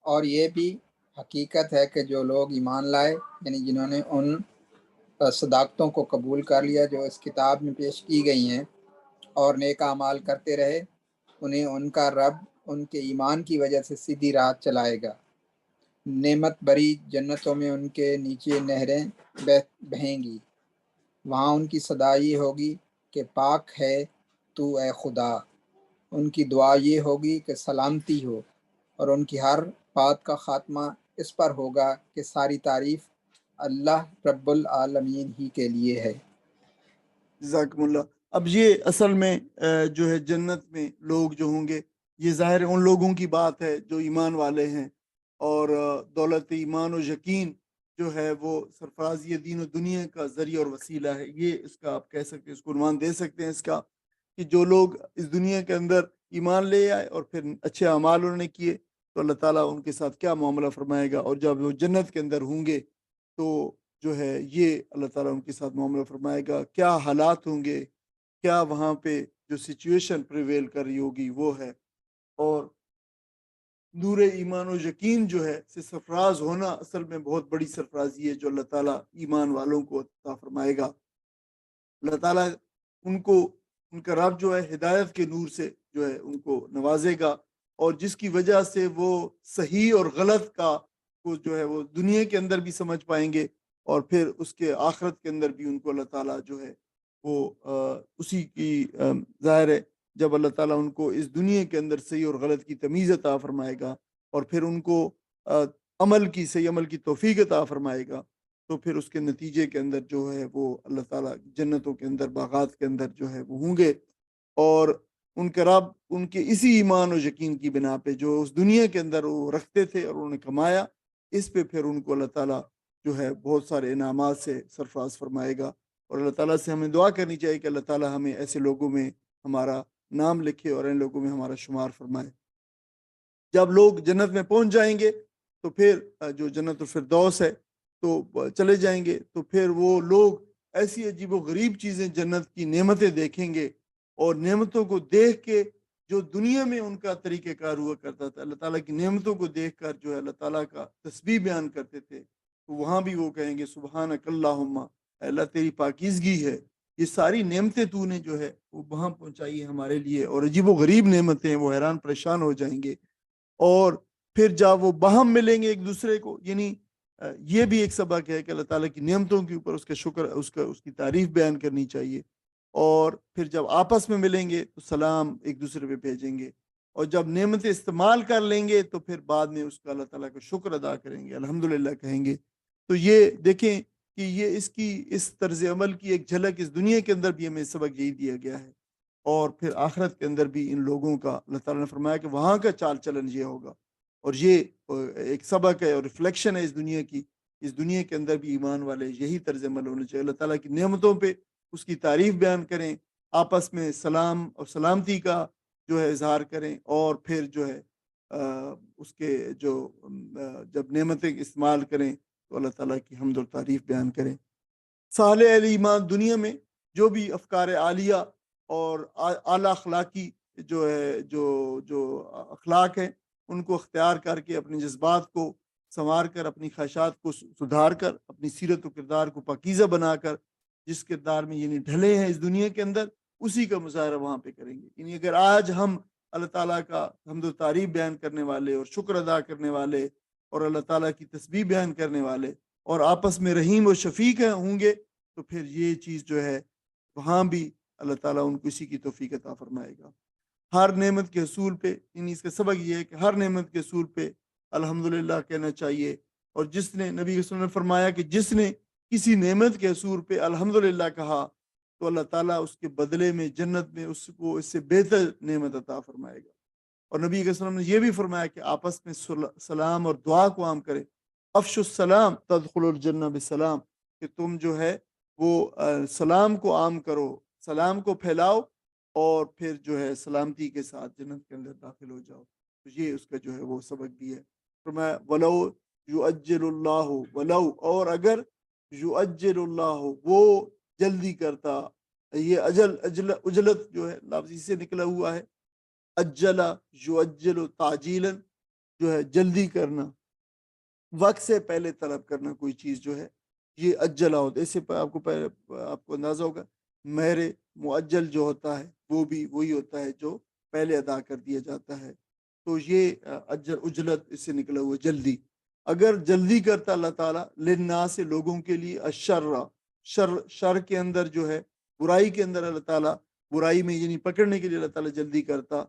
[SPEAKER 2] اور یہ بھی حقیقت ہے کہ جو لوگ ایمان لائے، یعنی جنہوں نے ان صداقتوں کو قبول کر لیا جو اس کتاب میں پیش کی گئی ہیں، اور نیک اعمال کرتے رہے، انہیں ان کا رب ان کے ایمان کی وجہ سے سیدھی راہ چلائے گا۔ نعمت بری جنتوں میں ان کے نیچے نہریں بہیں گی، وہاں ان کی صدا یہ ہوگی کہ پاک ہے تو اے خدا۔ ان کی دعا یہ ہوگی کہ سلامتی ہو، اور ان کی ہر بات کا خاتمہ اس پر ہوگا کہ ساری تعریف اللہ رب العالمین ہی کے لیے ہے۔
[SPEAKER 1] جزاکم اللہ۔ اب یہ اصل میں جو ہے جنت میں لوگ جو ہوں گے، یہ ظاہر ہے ان لوگوں کی بات ہے جو ایمان والے ہیں، اور دولت ایمان و یقین جو ہے وہ سرفرازی دین و دنیا کا ذریعہ اور وسیلہ ہے۔ یہ اس کا آپ کہہ سکتے ہیں، اس کو عنوان دے سکتے ہیں اس کا، کہ جو لوگ اس دنیا کے اندر ایمان لے آئے اور پھر اچھے اعمال انہوں نے کیے، تو اللہ تعالیٰ ان کے ساتھ کیا معاملہ فرمائے گا، اور جب وہ جنت کے اندر ہوں گے تو جو ہے یہ اللہ تعالیٰ ان کے ساتھ معاملہ فرمائے گا، کیا حالات ہوں گے، کیا وہاں پہ جو سچویشن پریویل کر رہی ہوگی وہ ہے۔ اور نور ایمان و یقین جو ہے سے سرفراز ہونا اصل میں بہت بڑی سرفرازی ہے جو اللہ تعالیٰ ایمان والوں کو عطا فرمائے گا۔ اللہ تعالیٰ ان کو، ان کا رب جو ہے ہدایت کے نور سے جو ہے ان کو نوازے گا، اور جس کی وجہ سے وہ صحیح اور غلط کا کو جو ہے وہ دنیا کے اندر بھی سمجھ پائیں گے، اور پھر اس کے آخرت کے اندر بھی ان کو اللہ تعالیٰ جو ہے وہ اسی کی ظاہر ہے جب اللہ تعالیٰ ان کو اس دنیا کے اندر صحیح اور غلط کی تمیز عطا فرمائے گا، اور پھر ان کو صحیح عمل کی توفیق عطا فرمائے گا، تو پھر اس کے نتیجے کے اندر جو ہے وہ اللہ تعالیٰ جنتوں کے اندر، باغات کے اندر جو ہے وہ ہوں گے، اور ان کے رب ان کے اسی ایمان و یقین کی بنا پہ جو اس دنیا کے اندر وہ رکھتے تھے اور انہوں نے کمایا، اس پہ پھر ان کو اللہ تعالیٰ جو ہے بہت سارے انعامات سے سرفراز فرمائے گا۔ اور اللہ تعالیٰ سے ہمیں دعا کرنی چاہیے کہ اللہ تعالیٰ ہمیں ایسے لوگوں میں ہمارا نام لکھے اور ان لوگوں میں ہمارا شمار فرمائے۔ جب لوگ جنت میں پہنچ جائیں گے تو پھر جو جنت الفردوس ہے تو چلے جائیں گے، تو پھر وہ لوگ ایسی عجیب و غریب چیزیں جنت کی نعمتیں دیکھیں گے، اور نعمتوں کو دیکھ کے جو دنیا میں ان کا طریقہ کار ہوا کرتا تھا، اللہ تعالیٰ کی نعمتوں کو دیکھ کر جو ہے اللہ تعالیٰ کا تسبیح بیان کرتے تھے، تو وہاں بھی وہ کہیں گے سبحانک اللہم، اے اللہ تیری پاکیزگی ہے، یہ ساری نعمتیں تو نے جو ہے وہ وہاں پہنچائی ہے ہمارے لیے، اور عجیب و غریب نعمتیں ہیں، وہ حیران پریشان ہو جائیں گے۔ اور پھر جب وہ باہم ملیں گے ایک دوسرے کو، یعنی یہ بھی ایک سبق ہے کہ اللہ تعالیٰ کی نعمتوں کے اوپر اس کا شکر، اس کی تعریف بیان کرنی چاہیے، اور پھر جب آپس میں ملیں گے تو سلام ایک دوسرے پہ بھیجیں گے، اور جب نعمتیں استعمال کر لیں گے تو پھر بعد میں اس کا اللہ تعالیٰ کا شکر ادا کریں گے، الحمدللہ کہیں گے۔ تو یہ دیکھیں کہ یہ اس طرز عمل کی ایک جھلک اس دنیا کے اندر بھی ہمیں سبق یہی دیا گیا ہے، اور پھر آخرت کے اندر بھی ان لوگوں کا اللہ تعالیٰ نے فرمایا کہ وہاں کا چال چلن یہ ہوگا، اور یہ ایک سبق ہے اور ریفلیکشن ہے اس دنیا کی، اس دنیا کے اندر بھی ایمان والے یہی طرز عمل ہونا چاہیے، اللہ تعالیٰ کی نعمتوں پہ اس کی تعریف بیان کریں، آپس میں سلام اور سلامتی کا جو ہے اظہار کریں، اور پھر جو ہے اس کے جو جب نعمتیں استعمال کریں تو اللہ تعالیٰ کی حمد و تعریف بیان کریں۔ صالح اہل ایمان دنیا میں جو بھی افکار عالیہ اور اعلیٰ اخلاقی جو ہے جو اخلاق ہیں ان کو اختیار کر کے اپنے جذبات کو سنوار کر، اپنی خواہشات کو سدھار کر، اپنی سیرت و کردار کو پاکیزہ بنا کر، جس کردار میں یعنی ڈھلے ہیں اس دنیا کے اندر، اسی کا مظاہرہ وہاں پہ کریں گے۔ یعنی اگر آج ہم اللہ تعالیٰ کا حمد و تعریف بیان کرنے والے اور شکر ادا کرنے والے اور اللہ تعالیٰ کی تسبیح بیان کرنے والے اور آپس میں رحیم و شفیق ہوں گے، تو پھر یہ چیز جو ہے وہاں بھی اللہ تعالیٰ ان کو اسی کی توفیق عطا فرمائے گا۔ ہر نعمت کے حصول پہ، یعنی اس کا سبق یہ ہے کہ ہر نعمت کے حصول پہ الحمدللہ کہنا چاہیے، اور جس نے نبی صلی اللہ علیہ وسلم نے فرمایا کہ جس نے کسی نعمت کے حصول پہ الحمدللہ کہا تو اللہ تعالیٰ اس کے بدلے میں جنت میں اس کو اس سے بہتر نعمت عطا فرمائے گا۔ اور نبی صلی اللہ علیہ وسلم نے یہ بھی فرمایا کہ آپس میں سلام اور دعا کو عام کرے، افش السلام تدخل الجنہ بسلام، کہ تم جو ہے وہ سلام کو عام کرو، سلام کو پھیلاؤ، اور پھر جو ہے سلامتی کے ساتھ جنت کے اندر داخل ہو جاؤ۔ تو یہ اس کا جو ہے وہ سبق بھی ہے۔ فرمایا ولو یعجل اللہ، ولو اور اگر یعجل اللہ وہ جلدی کرتا، یہ اجلت جو ہے لفظ سے نکلا ہوا ہے، اجلا یعجل تعجیلا جو ہے جلدی کرنا، وقت سے پہلے طلب کرنا کوئی چیز جو ہے، یہ اجلا ہوتا ہے۔ اس سے آپ کو اندازہ ہوگا مہر معجل جو ہوتا ہے وہ بھی وہی ہوتا ہے جو پہلے ادا کر دیا جاتا ہے، تو یہ اجلت اس سے نکلا ہوا جلدی۔ اگر جلدی کرتا اللہ تعالیٰ للناس سے لوگوں کے لیے، شر کے اندر جو ہے برائی کے اندر اللہ تعالیٰ برائی میں یعنی پکڑنے کے لیے اللہ تعالیٰ جلدی کرتا،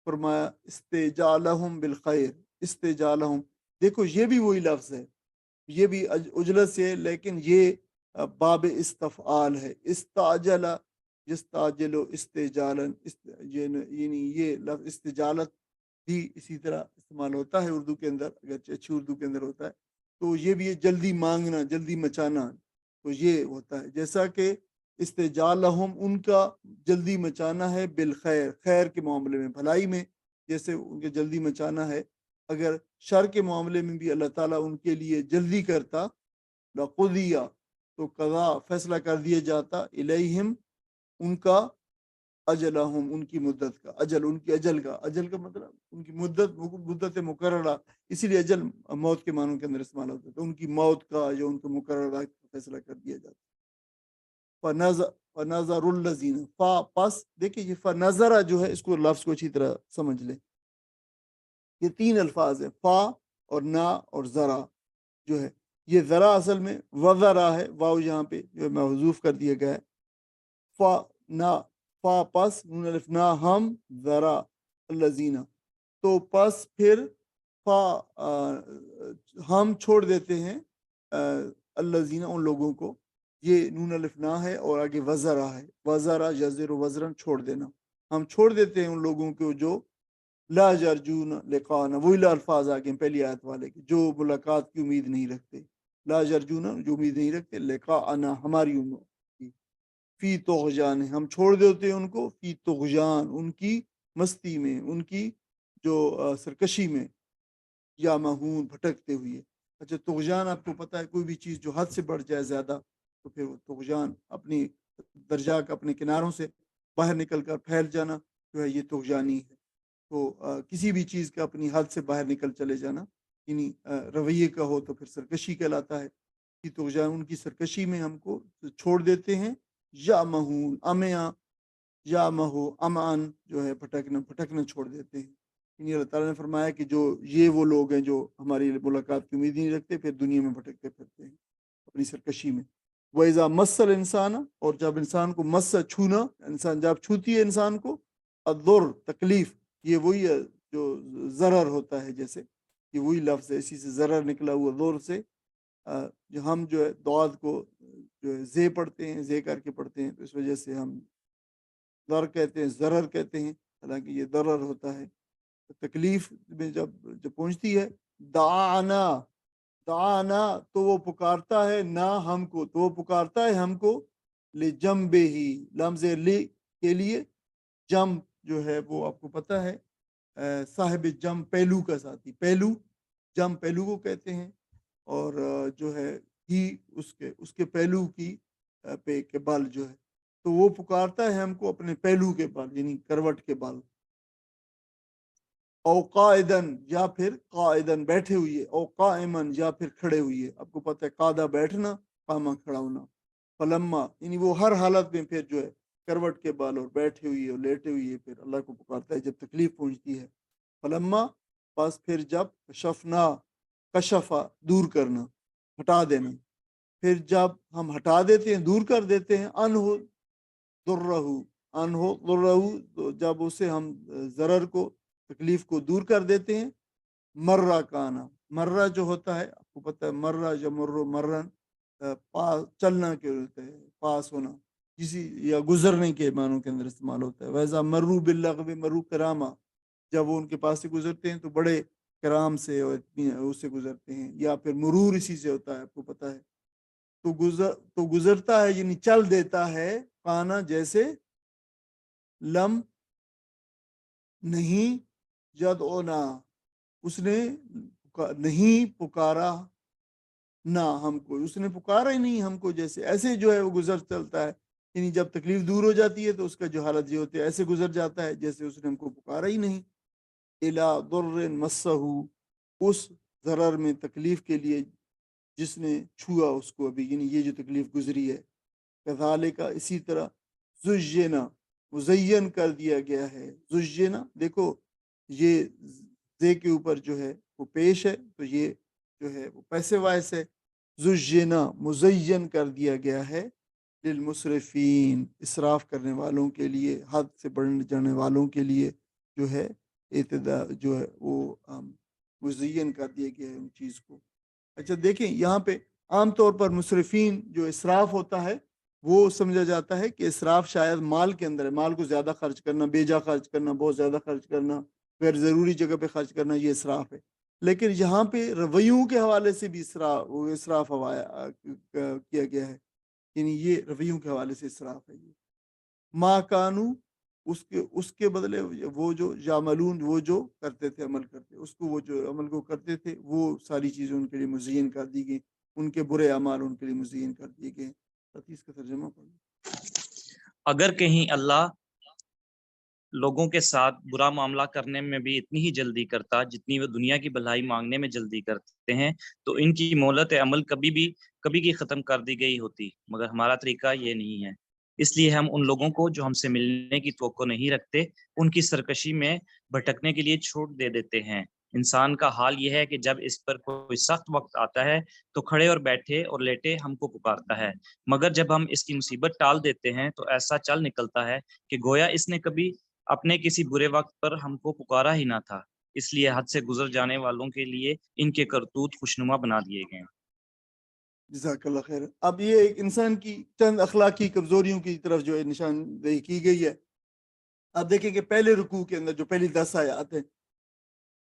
[SPEAKER 1] فرمایا استجالہم بالخیر، استجالہم، دیکھو یہ بھی وہی لفظ ہے، یہ بھی اجلت سے ہے، لیکن یہ باب استفعال ہے، استعجل یستعجل استجالن، یعنی یہ لفظ استجالت بھی اسی طرح استعمال ہوتا ہے اردو کے اندر، اگرچہ اچھی اردو کے اندر ہوتا ہے، تو یہ بھی ہے جلدی مانگنا، جلدی مچانا، تو یہ ہوتا ہے جیسا کہ استجالہم ان کا جلدی مچانا ہے بالخیر، خیر کے معاملے میں، بھلائی میں جیسے ان کے جلدی مچانا ہے، اگر شر کے معاملے میں بھی اللہ تعالیٰ ان کے لیے جلدی کرتا، لقضیہ تو قضا فیصلہ کر دیا جاتا، الیہم ان کا، اجلہم ان کی مدت کا، اجل ان کی اجل کا مطلب ان کی مدت مقررہ، اسی لیے اجل موت کے معنوں کے اندر استعمال ہوتا ہے، تو ان کی موت کا یا ان کو مقررہ فیصلہ کر دیا جاتا۔ فنظر الذین، پس دیکھیں یہ فنظرہ جو ہے اس کو لفظ کو اچھی طرح سمجھ لیں، یہ تین الفاظ ہیں، فا اور نا اور ذرا جو ہے، یہ ذرا اصل میں وذرا ہے، واو یہاں پہ جو ہے محذوف کر دیا گیا ہے، فا نا، فا پس نون الف نا ہم، ذرا الذین، تو پس پھر فا ہم چھوڑ دیتے ہیں الذین ان لوگوں کو، یہ نون الف نا ہے اور آگے وزرا ہے، وزرا یزر وزرن چھوڑ دینا، ہم چھوڑ دیتے ہیں ان لوگوں کو جو لا یرجون لقاءنا، وہی الفاظ آگے پہلی آیت والے کے، جو ملاقات کی امید نہیں رکھتے، لا یرجون جو امید نہیں رکھتے، لقاءنا ہماری امید کی، فی طغیان ہم چھوڑ دیتے ہیں ان کو، فی طغیان ان کی مستی میں، ان کی جو سرکشی میں، یا مہون بھٹکتے ہوئے۔ اچھا طغیان آپ کو پتہ ہے کوئی بھی چیز جو حد سے بڑھ جائے زیادہ، تو پھر وہ طغیان اپنی درجہ کا اپنے کناروں سے باہر نکل کر پھیل جانا جو ہے یہ طغیانی ہے۔ تو کسی بھی چیز کا اپنی حد سے باہر نکل چلے جانا یعنی رویے کا ہو تو پھر سرکشی کہلاتا ہے کہ طغیان ان کی سرکشی میں ہم کو چھوڑ دیتے ہیں، یا مہون امیا یا مہو امان جو ہے پھٹکنا چھوڑ دیتے ہیں۔ یعنی اللہ تعالیٰ نے فرمایا کہ جو یہ وہ لوگ ہیں جو ہماری ملاقات کی امید نہیں رکھتے، پھر دنیا میں بھٹکتے پھرتے ہیں اپنی سرکشی میں۔ وَإِذَا مَسَّ الْإِنسَانَ، اور جب انسان کو مس چھونا، انسان جب چھوتی ہے انسان کو، الضر تکلیف، یہ وہی ہے جو ضرر ہوتا ہے، جیسے یہ وہی لفظ ہے، اسی سے ضرر نکلا ہوا ضر سے۔ جو ہم جو ہے دعات کو جو ہے زے پڑھتے ہیں، زے کر کے پڑھتے ہیں، تو اس وجہ سے ہم ضر کہتے ہیں، ضرر کہتے ہیں، حالانکہ یہ ضرر ہوتا ہے۔ تکلیف میں جب پہنچتی ہے، دعانا دعانا تو وہ پکارتا ہے نہ ہم کو، تو وہ پکارتا ہے ہم کو، لجنبہ ہی، لمز لی کے لیے، جم جو ہے وہ آپ کو پتہ ہے صاحب جم پہلو کا ساتھی، پہلو جم پہلو کو کہتے ہیں، اور جو ہے ہی اس کے پہلو کی پہ کے بال جو ہے، تو وہ پکارتا ہے ہم کو اپنے پہلو کے بال یعنی کروٹ کے بال۔ او قائدن، یا پھر قائدن بیٹھے ہوئے، او قائمن، یا پھر کھڑے ہوئے۔ آپ کو پتہ ہے قادہ بیٹھنا، قامہ کھڑا ہونا۔ فلما یعنی وہ ہر حالت میں پھر جو ہے کروٹ کے بال اور بیٹھے ہوئے اور لیٹے ہوئے پھر اللہ کو پکارتا ہے جب تکلیف پہنچتی ہے۔ فلما بس پھر جب کشفنا، کشفا دور کرنا، ہٹا دینا، پھر جب ہم ہٹا دیتے ہیں، دور کر دیتے ہیں، انہو ضرہو، انہو ضرہو، تو جب اسے ہم ضرر کو، تکلیف کو دور کر دیتے ہیں، مرہ کانا، مرہ جو ہوتا ہے آپ کو پتہ ہے، مرہ یمر مرن، چلنا کے ہوتا ہے، پاس ہونا، کسی یا گزرنے کے معنوں کے اندر استعمال ہوتا ہے۔ ویسا مرو باللغو مرو کرامہ، جب وہ ان کے پاس سے گزرتے ہیں تو بڑے کرام سے اور اس سے گزرتے ہیں، یا پھر مرور اسی سے ہوتا ہے آپ کو پتہ ہے۔ تو گزرتا ہے یعنی چل دیتا ہے، کانا جیسے، لم نہیں، ید اونا اس نے نہیں پکارا نہ ہم کو، اس نے پکارا ہی نہیں ہم کو، جیسے ایسے جو ہے وہ گزر چلتا ہے، یعنی جب تکلیف دور ہو جاتی ہے تو اس کا جو حالت یہ ہوتی ہے ایسے گزر جاتا ہے جیسے اس نے ہم کو پکارا ہی نہیں۔ الا ضر مسہ، اس ضرر میں تکلیف کے لیے جس نے چھوا اس کو ابھی، یعنی یہ جو تکلیف گزری ہے، کذالک اسی طرح، زجنا مزین کر دیا گیا ہے، زجنا دیکھو یہ زے کے اوپر جو ہے وہ پیش ہے، تو یہ جو ہے وہ پیسے وائس ہے، زجنا مزین کر دیا گیا ہے، للمسرفین اسراف کرنے والوں کے لیے، حد سے بڑھ جانے والوں کے لیے جو ہے اعتدا جو ہے وہ مزین کر دیا گیا ہے ان چیز کو۔ اچھا دیکھیں یہاں پہ عام طور پر مسرفین جو اسراف ہوتا ہے وہ سمجھا جاتا ہے کہ اسراف شاید مال کے اندر ہے، مال کو زیادہ خرچ کرنا، بیجا خرچ کرنا، بہت زیادہ خرچ کرنا، غیر ضروری جگہ پہ خرچ کرنا، یہ اسراف ہے۔ لیکن یہاں پہ رویوں کے حوالے سے بھی اسراف کیا گیا ہے، یعنی یہ رویوں کے حوالے سے اسراف ہے۔ یہ ما کانو اس کے بدلے وہ جو یعملون، وہ جو کرتے تھے، عمل کرتے، اس کو وہ جو عمل کو کرتے تھے وہ ساری چیزیں ان کے لیے مزین کر دی گئی، ان کے برے اعمال ان کے لیے مزین کر دیے گئے۔ اس کا ترجمہ پڑھیں۔
[SPEAKER 3] اگر کہیں اللہ لوگوں کے ساتھ برا معاملہ کرنے میں بھی اتنی ہی جلدی کرتا جتنی وہ دنیا کی بھلائی مانگنے میں جلدی کرتے ہیں، تو ان کی مہلت عمل کبھی کی ختم کر دی گئی ہوتی، مگر ہمارا طریقہ یہ نہیں ہے، اس لیے ہم ان لوگوں کو جو ہم سے ملنے کی توقع نہیں رکھتے ان کی سرکشی میں بھٹکنے کے لیے چھوڑ دے دیتے ہیں۔ انسان کا حال یہ ہے کہ جب اس پر کوئی سخت وقت آتا ہے تو کھڑے اور بیٹھے اور لیٹے ہم کو پکارتا ہے، مگر جب ہم اس کی مصیبت ٹال دیتے ہیں تو ایسا چل نکلتا ہے کہ گویا اس نے کبھی اپنے کسی برے وقت پر ہم کو پکارا ہی نہ تھا، اس لیے حد سے گزر جانے والوں کے لیے ان کے کرتوت خوشنما بنا دیے گئے ہیں۔
[SPEAKER 1] جزاک اللہ خیر۔ اب یہ ایک انسان کی چند اخلاقی کمزوریوں کی طرف جو ہے نشاندہی کی گئی ہے۔ آپ دیکھیں کہ پہلے رکوع کے اندر جو پہلی 10 آیات ہیں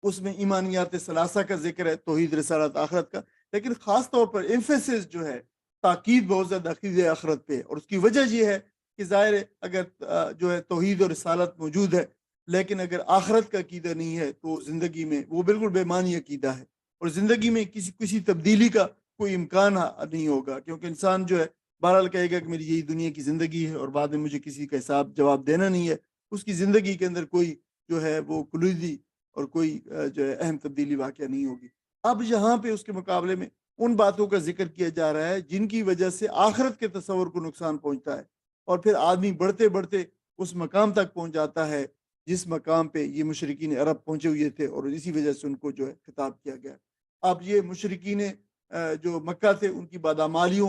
[SPEAKER 1] اس میں ایمانیات ثلاثہ کا ذکر ہے، توحید، رسالت، آخرت کا، لیکن خاص طور پر ایمفیسس جو ہے، تاکید بہت زیادہ عقیدہ آخرت پہ، اور اس کی وجہ یہ ہے کہ ظاہر ہے اگر جو ہے توحید اور رسالت موجود ہے لیکن اگر آخرت کا عقیدہ نہیں ہے تو زندگی میں وہ بالکل بے معنی عقیدہ ہے، اور زندگی میں کسی تبدیلی کا کوئی امکان نہیں ہوگا، کیونکہ انسان جو ہے بہرحال کہے گا کہ میری یہی دنیا کی زندگی ہے اور بعد میں مجھے کسی کا حساب جواب دینا نہیں ہے، اس کی زندگی کے اندر کوئی جو ہے وہ کلیدی اور کوئی جو ہے اہم تبدیلی واقعہ نہیں ہوگی۔ اب یہاں پہ اس کے مقابلے میں ان باتوں کا ذکر کیا جا رہا ہے جن کی وجہ سے آخرت کے تصور کو نقصان پہنچتا ہے، اور پھر آدمی بڑھتے بڑھتے اس مقام تک پہنچ جاتا ہے جس مقام پہ یہ مشرکین عرب پہنچے ہوئے تھے، اور اسی وجہ سے ان کو جو ہے خطاب کیا گیا۔ اب یہ مشرکین جو مکہ تھے ان کی بادامالیوں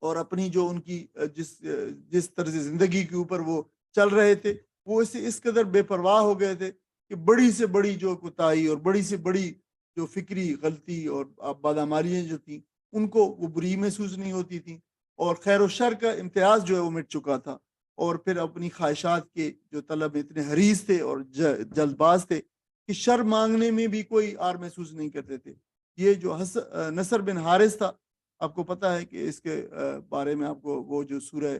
[SPEAKER 1] اور اپنی جو ان کی جس طرز زندگی کے اوپر وہ چل رہے تھے، وہ اس قدر بے پرواہ ہو گئے تھے کہ بڑی سے بڑی جو کوتاہی اور بڑی سے بڑی جو فکری غلطی اور بادامالیاں جو تھیں ان کو وہ بری محسوس نہیں ہوتی تھیں، اور خیر و شر کا امتیاز جو ہے وہ مٹ چکا تھا، اور پھر اپنی خواہشات کے جو طلب اتنے حریص تھے اور جلد باز تھے کہ شر مانگنے میں بھی کوئی آر محسوس نہیں کرتے تھے۔ یہ جو نصر بن حارث تھا، آپ کو پتہ ہے کہ اس کے بارے میں آپ کو وہ جو سورہ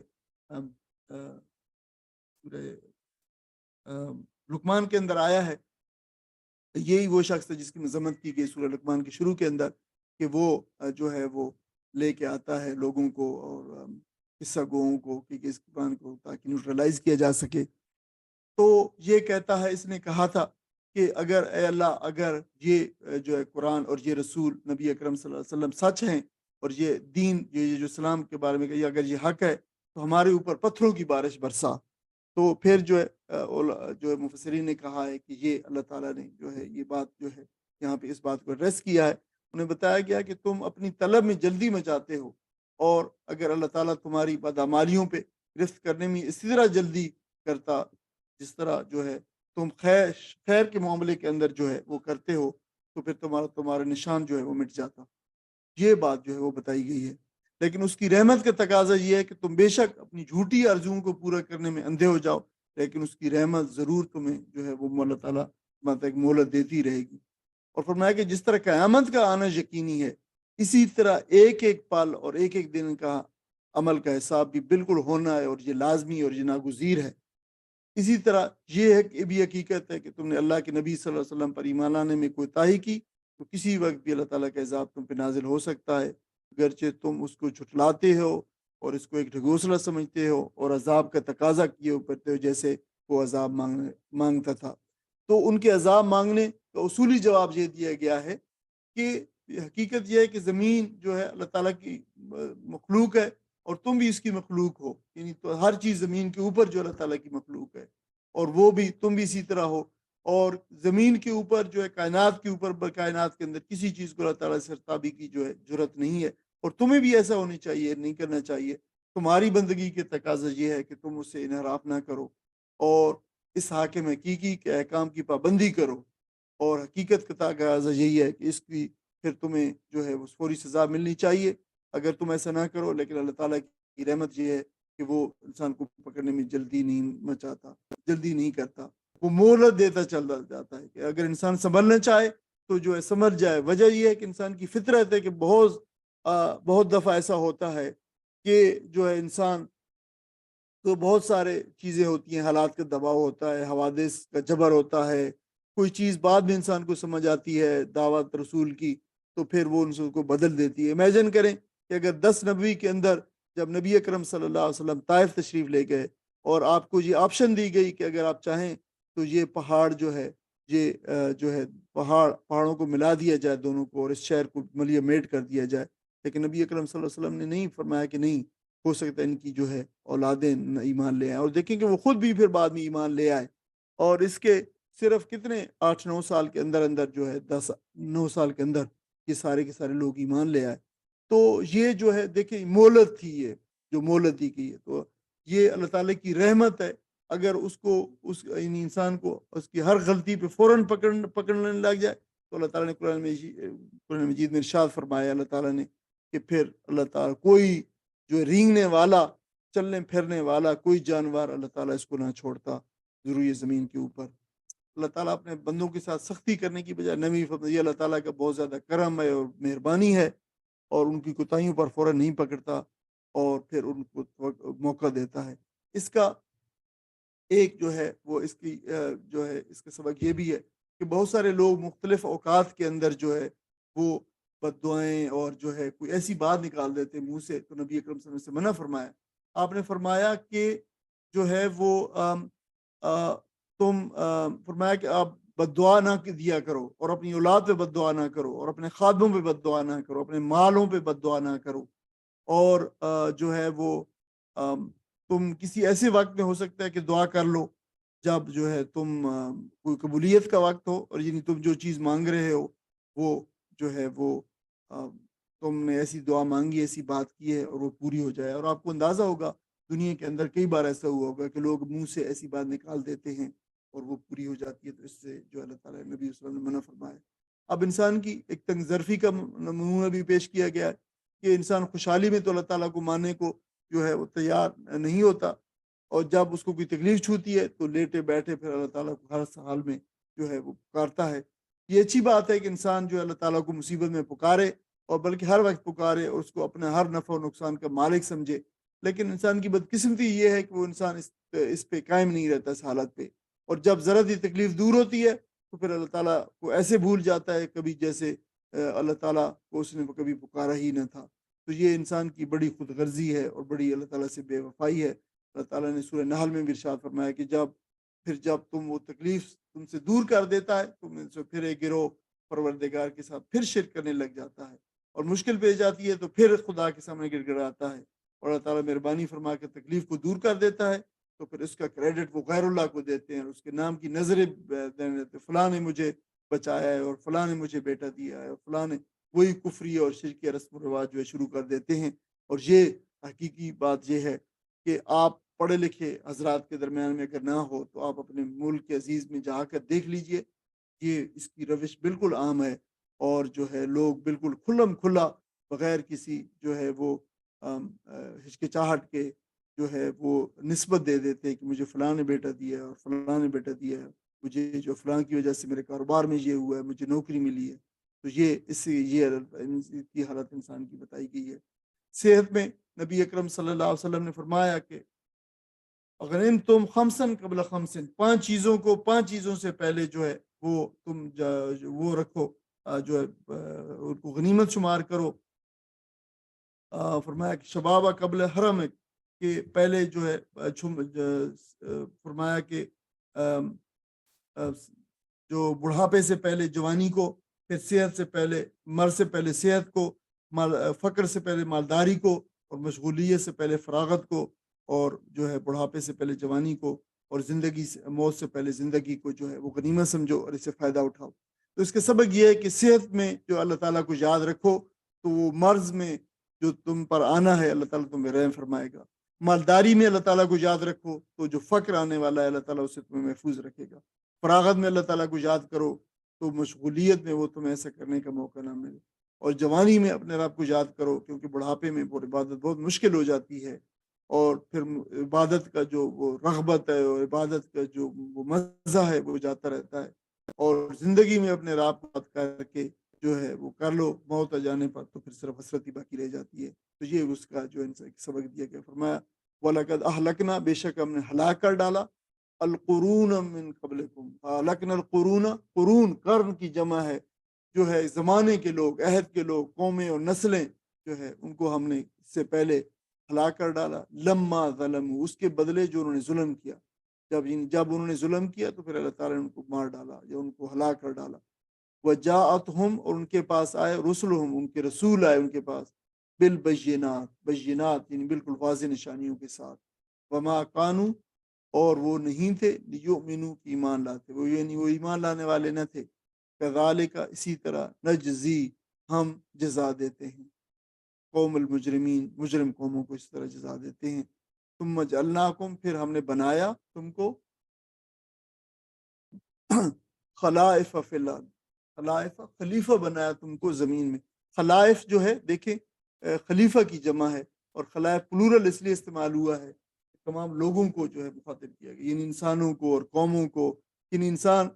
[SPEAKER 1] لقمان کے اندر آیا ہے، یہی وہ شخص ہے جس کی مذمت کی گئی سورہ لقمان کے شروع کے اندر، کہ وہ جو ہے وہ لے کے آتا ہے لوگوں کو اور قصہ گوؤں کو کہ اس قرآن کو تاکہ نیوٹرلائز کیا جا سکے۔ تو یہ کہتا ہے، اس نے کہا تھا کہ اگر اے اللہ، اگر یہ جو ہے قرآن اور یہ رسول نبی اکرم صلی اللہ علیہ وسلم سچ ہیں، اور یہ دین یہ جو اسلام کے بارے میں کہ اگر یہ حق ہے تو ہمارے اوپر پتھروں کی بارش برسا۔ تو پھر جو ہے مفسرین نے کہا ہے کہ یہ اللہ تعالیٰ نے جو ہے یہ بات جو ہے یہاں پہ اس بات کو ایڈریس کیا ہے۔ انہیں بتایا گیا کہ تم اپنی طلب میں جلدی مچاتے ہو، اور اگر اللہ تعالیٰ تمہاری بدعمالیوں پہ گرفت کرنے میں اسی طرح جلدی کرتا جس طرح جو ہے تم خیر کے معاملے کے اندر جو ہے وہ کرتے ہو، تو پھر تمہارا نشان جو ہے وہ مٹ جاتا۔ یہ بات جو ہے وہ بتائی گئی ہے، لیکن اس کی رحمت کا تقاضا یہ ہے کہ تم بے شک اپنی جھوٹی آرزوؤں کو پورا کرنے میں اندھے ہو جاؤ، لیکن اس کی رحمت ضرور تمہیں جو ہے وہ اللہ تعالیٰ ایک مہلت دیتی رہے گی۔ اور فرمایا کہ جس طرح قیامت کا آنا یقینی ہے، اسی طرح ایک ایک پل اور ایک ایک دن کا عمل کا حساب بھی بالکل ہونا ہے، اور یہ لازمی اور یہ ناگزیر ہے۔ اسی طرح یہ ہے کہ بھی حقیقت ہے کہ تم نے اللہ کے نبی صلی اللہ علیہ وسلم پر ایمان لانے میں کوتاہی کی تو کسی وقت بھی اللہ تعالیٰ کا عذاب تم پہ نازل ہو سکتا ہے، اگرچہ تم اس کو جھٹلاتے ہو اور اس کو ایک ڈھگوسلہ سمجھتے ہو اور عذاب کا تقاضا کیے کرتے ہو جیسے وہ عذاب مانگتا تھا۔ تو ان کے عذاب مانگنے کا اصولی جواب یہ دیا گیا ہے کہ حقیقت یہ ہے کہ زمین جو ہے اللہ تعالیٰ کی مخلوق ہے، اور تم بھی اس کی مخلوق ہو، یعنی تو ہر چیز زمین کے اوپر جو اللہ تعالیٰ کی مخلوق ہے، اور وہ بھی تم بھی اسی طرح ہو، اور زمین کے اوپر جو ہے کائنات کے اوپر کائنات کے اندر کسی چیز کو اللہ تعالیٰ سے سرتابی کی جو ہے جرت نہیں ہے، اور تمہیں بھی ایسا ہونی چاہیے، نہیں کرنا چاہیے۔ تمہاری بندگی کے تقاضا یہ ہے کہ تم اس سے انحراف نہ کرو اور اس حاکم حقیقی کے احکام کی پابندی کرو، اور حقیقت کا تقاضا یہی ہے کہ اس کی پھر تمہیں جو ہے وہ فوری سزا ملنی چاہیے اگر تم ایسا نہ کرو۔ لیکن اللہ تعالیٰ کی رحمت یہ ہے کہ وہ انسان کو پکڑنے میں جلدی نہیں مچاتا، جلدی نہیں کرتا، وہ مہلت دیتا چل جاتا ہے کہ اگر انسان سنبھلنا چاہے تو جو ہے سنبھل جائے۔ وجہ یہ ہے کہ انسان کی فطرت ہے کہ بہت دفعہ ایسا ہوتا ہے کہ جو ہے انسان تو بہت سارے چیزیں ہوتی ہیں، حالات کا دباؤ ہوتا ہے، حوادث کا جبر ہوتا ہے، کوئی چیز بعد میں انسان کو سمجھ آتی ہے دعوت رسول کی تو پھر وہ انسان کو بدل دیتی ہے۔ امیجن کریں کہ اگر 10 نبی کے اندر جب نبی اکرم صلی اللہ علیہ وسلم طائف تشریف لے گئے اور آپ کو یہ آپشن دی گئی کہ اگر آپ چاہیں تو یہ پہاڑ جو ہے یہ جو ہے پہاڑوں کو ملا دیا جائے دونوں کو اور اس شہر کو ملیہ میٹ کر دیا جائے، لیکن نبی اکرم صلی اللہ علیہ وسلم نے نہیں فرمایا کہ نہیں، ہو سکتا ہے ان کی جو ہے اولادیں ایمان لے آئیں، اور دیکھیں کہ وہ خود بھی پھر بعد میں ایمان لے آئے، اور اس کے صرف کتنے 8-9 سال کے اندر جو ہے 10-9 سال کے اندر یہ سارے کے سارے لوگ ایمان لے آئے۔ تو یہ جو ہے دیکھیں مہلت تھی، یہ جو مہلت دی گئی ہے تو یہ اللہ تعالیٰ کی رحمت ہے۔ اگر اس کو یعنی انسان کو اس کی ہر غلطی پہ فوراً پکڑنے لگ جائے تو اللہ تعالیٰ نے قرآن مجید میں ارشاد فرمایا اللہ تعالیٰ نے کہ پھر اللہ تعالیٰ کوئی جو رینگنے والا چلنے پھرنے والا کوئی جانور اللہ تعالیٰ اس کو نہ چھوڑتا ضروری زمین کے اوپر۔ اللہ تعالیٰ اپنے بندوں کے ساتھ سختی کرنے کی بجائے یہ اللہ تعالیٰ کا بہت زیادہ کرم ہے اور مہربانی ہے، اور ان کی کوتاہیوں پر فوراً نہیں پکڑتا اور پھر ان کو موقع دیتا ہے۔ اس کا ایک جو ہے وہ اس کی جو ہے اس کا سبق یہ بھی ہے کہ بہت سارے لوگ مختلف اوقات کے اندر جو ہے وہ بد دعائیں اور جو ہے کوئی ایسی بات نکال دیتے منہ سے، تو نبی اکرم صلی اللہ علیہ وسلم سے منع فرمایا۔ آپ نے فرمایا کہ جو ہے وہ فرمایا کہ آپ بد دعا نہ دیا کرو، اور اپنی اولاد پہ بد دعا نہ کرو، اور اپنے خادموں پہ بد دعا نہ کرو، اپنے مالوں پہ بد دعا نہ کرو، اور جو ہے وہ تم کسی ایسے وقت میں ہو سکتا ہے کہ دعا کر لو جب جو ہے تم کوئی قبولیت کا وقت ہو، اور یعنی تم جو چیز مانگ رہے ہو وہ جو ہے وہ آ، تم نے ایسی دعا مانگی، ایسی بات کی ہے اور وہ پوری ہو جائے۔ اور آپ کو اندازہ ہوگا دنیا کے اندر کئی بار ایسا ہوا ہوگا کہ لوگ منہ سے ایسی بات نکال دیتے ہیں اور وہ پوری ہو جاتی ہے، تو اس سے جو اللہ تعالیٰ نبی صلی اللہ علیہ وسلم نے منع فرمایا۔ اب انسان کی ایک تنگ ظرفی کا نمونہ بھی پیش کیا گیا ہے کہ انسان خوشحالی میں تو اللہ تعالیٰ کو ماننے کو جو ہے وہ تیار نہیں ہوتا، اور جب اس کو کوئی تکلیف چھوتی ہے تو لیٹے بیٹھے پھر اللہ تعالیٰ کو ہر حال میں جو ہے وہ پکارتا ہے۔ یہ اچھی بات ہے کہ انسان جو ہے اللہ تعالیٰ کو مصیبت میں پکارے، اور بلکہ ہر وقت پکارے اور اس کو اپنا ہر نفع و نقصان کا مالک سمجھے۔ لیکن انسان کی بدقسمتی یہ ہے کہ وہ انسان اس پہ قائم نہیں رہتا، اس حالت پہ، اور جب ذرا سی تکلیف دور ہوتی ہے تو پھر اللہ تعالیٰ کو ایسے بھول جاتا ہے کبھی، جیسے اللہ تعالیٰ کو اس نے کبھی پکارا ہی نہ تھا۔ تو یہ انسان کی بڑی خود غرضی ہے اور بڑی اللہ تعالیٰ سے بے وفائی ہے۔ اللہ تعالیٰ نے سورہ نحل میں بھی ارشاد فرمایا کہ جب تم وہ تکلیف تم سے دور کر دیتا ہے، تم ان سے پھر ایک گروہ پروردگار کے ساتھ پھر شرک کرنے لگ جاتا ہے، اور مشکل پیش جاتی ہے تو پھر خدا کے سامنے گر گڑاتا ہے، اور اللہ تعالیٰ مہربانی فرما کے تکلیف کو دور کر دیتا ہے، تو پھر اس کا کریڈٹ وہ غیر اللہ کو دیتے ہیں، اور اس کے نام کی نظریں دینے دیتے ہیں، فلاں نے مجھے بچایا ہے، اور فلاں نے مجھے بیٹا دیا ہے، اور فلاں نے وہی کفری اور شرکی رسم و رواج جو ہے شروع کر دیتے ہیں۔ اور یہ حقیقی بات یہ ہے کہ آپ پڑھے لکھے حضرات کے درمیان میں اگر نہ ہو تو آپ اپنے ملک کے عزیز میں جا کر دیکھ لیجئے، یہ اس کی روش بالکل عام ہے، اور جو ہے لوگ بالکل کھلم کھلا بغیر کسی جو ہے وہ ہچکچاہٹ کے جو ہے وہ نسبت دے دیتے ہیں کہ مجھے فلاں نے بیٹا دیا ہے اور فلاں نے بیٹا دیا ہے، مجھے جو فلاں کی وجہ سے میرے کاروبار میں یہ ہوا ہے، مجھے نوکری ملی ہے۔ تو یہ اس سے یہ کی حالت انسان کی بتائی گئی ہے۔ صحت میں نبی اکرم صلی اللہ علیہ وسلم نے فرمایا کہ اگر ان تم خمسن قبل خمسن، پانچ چیزوں سے پہلے جو ہے وہ تم وہ رکھو، جو ہے ان کو غنیمت شمار کرو۔ فرمایا کہ شبابہ قبل حرم، کہ پہلے جو ہے فرمایا کہ جو بڑھاپے سے پہلے جوانی کو، پھر صحت سے پہلے مرض سے پہلے صحت کو، فقر سے پہلے مالداری کو، اور مشغولیت سے پہلے فراغت کو، اور جو ہے بڑھاپے سے پہلے جوانی کو، اور موت سے پہلے زندگی کو جو ہے وہ غنیمت سمجھو اور اس سے فائدہ اٹھاؤ۔ تو اس کا سبق یہ ہے کہ صحت میں جو اللہ تعالیٰ کو یاد رکھو تو وہ مرض میں جو تم پر آنا ہے اللہ تعالیٰ تمہیں رحم فرمائے گا۔ مالداری میں اللہ تعالیٰ کو یاد رکھو تو جو فقر آنے والا ہے اللہ تعالیٰ اسے تمہیں محفوظ رکھے گا۔ فراغت میں اللہ تعالیٰ کو یاد کرو تو مشغولیت میں وہ تمہیں ایسا کرنے کا موقع نہ ملے، اور جوانی میں اپنے رب کو یاد کرو، کیونکہ بڑھاپے میں عبادت بہت مشکل ہو جاتی ہے، اور پھر عبادت کا جو وہ رغبت ہے اور عبادت کا جو وہ مزہ ہے وہ جاتا رہتا ہے، اور زندگی میں اپنے رب کو یاد کر کے جو ہے وہ کر لو، موت آ جانے پر تو پھر صرف حسرت ہی باقی رہ جاتی ہے۔ تو یہ اس کا جو سبق دیا گیا، فرمایا وَلَقَدْ أَهْلَكْنَا، بے شک ہم نے ہلاک کر ڈالا، القرون من قبلکم، لکن القرون، قرون قرن کی جمع ہے، جو ہے زمانے کے لوگ، عہد کے لوگ، قومیں اور نسلیں جو ہے ان کو ہم نے اس سے پہلے ہلاک کر ڈالا، لما ظلموا، اس کے بدلے جو انہوں نے ظلم کیا۔ جب انہوں نے ظلم کیا تو پھر اللہ تعالیٰ نے ان کو مار ڈالا یا ان کو ہلاک کر ڈالا۔ وجاءتہم، اور ان کے پاس آئے، رسلہم، ان کے رسول آئے ان کے پاس، بالبینات، بینات یعنی بالکل واضح نشانیوں کے ساتھ، وما کانوا، اور وہ نہیں تھے، لیؤمنوا، کہ ایمان لاتے، وہ یعنی وہ ایمان لانے والے نہ تھے، کذالک، اسی طرح، نجزی، ہم جزا دیتے ہیں، قوم المجرمین، مجرم قوموں کو اس طرح جزا دیتے ہیں۔ ثم جعلناکم، پھر ہم نے بنایا تم کو، خلائف فی الارض، خلائف، خلیفہ بنایا تم کو زمین میں۔ خلائف جو ہے دیکھیں خلیفہ کی جمع ہے، اور خلائف پلورل اس لیے استعمال ہوا ہے تمام لوگوں کو جو ہے مخاطب کیا گیا، یعنی انسانوں کو اور قوموں کو، یعنی انسان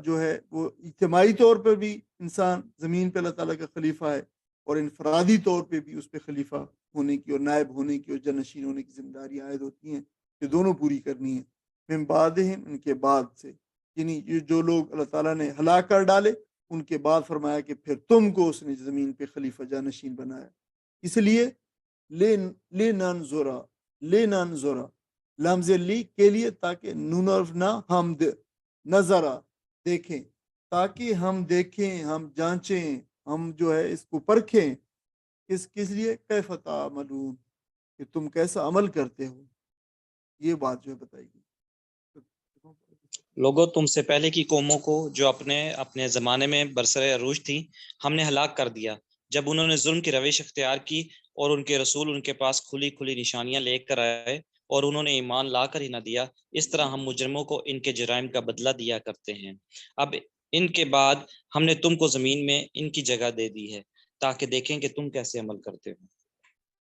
[SPEAKER 1] جو ہے وہ اجتماعی طور پر بھی انسان زمین پہ اللہ تعالیٰ کا خلیفہ ہے، اور انفرادی طور پہ بھی اس پہ خلیفہ ہونے کی اور نائب ہونے کی اور جانشین ہونے کی ذمہ داریاں عائد ہوتی ہیں، یہ دونوں پوری کرنی ہے۔ من بعدہم، ان کے بعد سے، یعنی جو لوگ اللہ تعالیٰ نے ہلاک کر ڈالے ان کے بعد فرمایا کہ پھر تم کو اس نے زمین پہ خلیفہ جانشین بنایا، اس لیے لے نانزورا لمز لی کے لیے، تاکہ نہ ہم نظرا دیکھیں، تاکہ ہم دیکھیں، ہم جانچیں، ہم جو ہے اس کو پرکھیں، کس لیے کیف تعملون، کہ تم کیسا عمل کرتے ہو، یہ بات جو ہے بتائی گئی۔
[SPEAKER 3] لوگوں، تم سے پہلے کی قوموں کو جو اپنے زمانے میں برسر عروج تھیں، ہم نے ہلاک کر دیا جب انہوں نے ظلم کی روش اختیار کی، اور ان کے رسول ان کے پاس کھلی کھلی نشانیاں لے کر آئے اور انہوں نے ایمان لا کر ہی نہ دیا۔ اس طرح ہم مجرموں کو ان کے جرائم کا بدلہ دیا کرتے ہیں۔ اب ان کے بعد ہم نے تم کو زمین میں ان کی جگہ دے دی ہے تاکہ دیکھیں کہ تم کیسے عمل کرتے ہو۔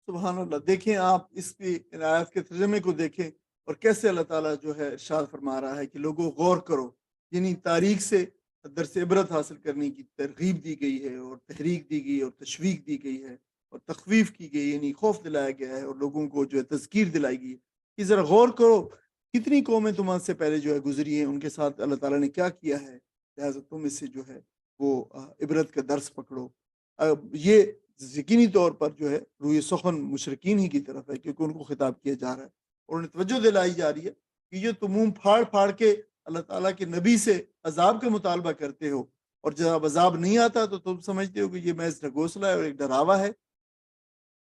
[SPEAKER 1] سبحان اللہ، دیکھیں آپ اس کی آیات کے ترجمے کو دیکھیں اور کیسے اللہ تعالیٰ جو ہے ارشاد فرما رہا ہے کہ لوگوں غور کرو، یعنی تاریخ سے درس عبرت حاصل کرنے کی ترغیب دی گئی ہے، اور تحریک دی گئی ہے، اور تشویق دی گئی ہے، اور تخویف کی گئی، یعنی خوف دلایا گیا ہے، اور لوگوں کو جو ہے تذکیر دلائی گئی ہے کہ ذرا غور کرو کتنی قومیں تمہارے سے پہلے جو ہے گزری ہیں، ان کے ساتھ اللہ تعالیٰ نے کیا کیا ہے، لہٰذا تم اس سے جو ہے وہ عبرت کا درس پکڑو۔ اب یہ یقینی طور پر جو ہے روی سخن مشرکین ہی کی طرف ہے، کیونکہ ان کو خطاب کیا جا رہا ہے، اور انہیں توجہ دلائی جا رہی ہے کہ یہ تم منہ پھاڑ پھاڑ کے اللہ تعالیٰ کے نبی سے عذاب کا مطالبہ کرتے ہو، اور جب عذاب نہیں آتا تو تم سمجھتے ہو کہ یہ محض ڈھگوسلا ہے اور ایک ڈراوا ہے،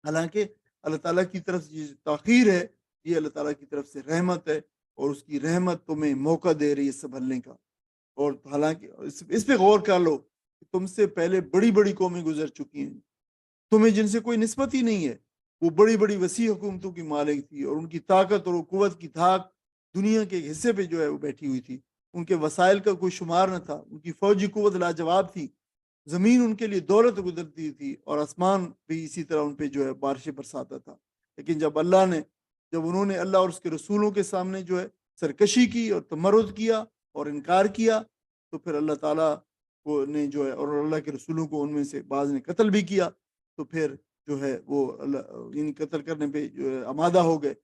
[SPEAKER 1] حالانکہ اللہ تعالیٰ کی طرف سے یہ تاخیر ہے، یہ اللہ تعالیٰ کی طرف سے رحمت ہے، اور اس کی رحمت تمہیں موقع دے رہی ہے سنبھلنے کا۔ اور حالانکہ اس پہ غور کر لو کہ تم سے پہلے بڑی بڑی قومیں گزر چکی ہیں، تمہیں جن سے کوئی نسبت ہی نہیں ہے، وہ بڑی بڑی وسیع حکومتوں کی مالک تھی، اور ان کی طاقت اور قوت کی دھاک دنیا کے ایک حصے پہ جو ہے وہ بیٹھی ہوئی تھی، ان کے وسائل کا کوئی شمار نہ تھا، ان کی فوجی قوت لاجواب تھی، زمین ان کے لیے دولت گزرتی تھی، اور آسمان بھی اسی طرح ان پہ جو ہے بارشیں برساتا تھا۔ لیکن جب انہوں نے اللہ اور اس کے رسولوں کے سامنے جو ہے سرکشی کی اور تمرد کیا اور انکار کیا، تو پھر اللہ تعالیٰ کو نے جو ہے، اور اللہ کے رسولوں کو ان میں سے بعض نے قتل بھی کیا، تو پھر جو ہے وہ یعنی قتل کرنے پہ جو ہے آمادہ ہو گئے،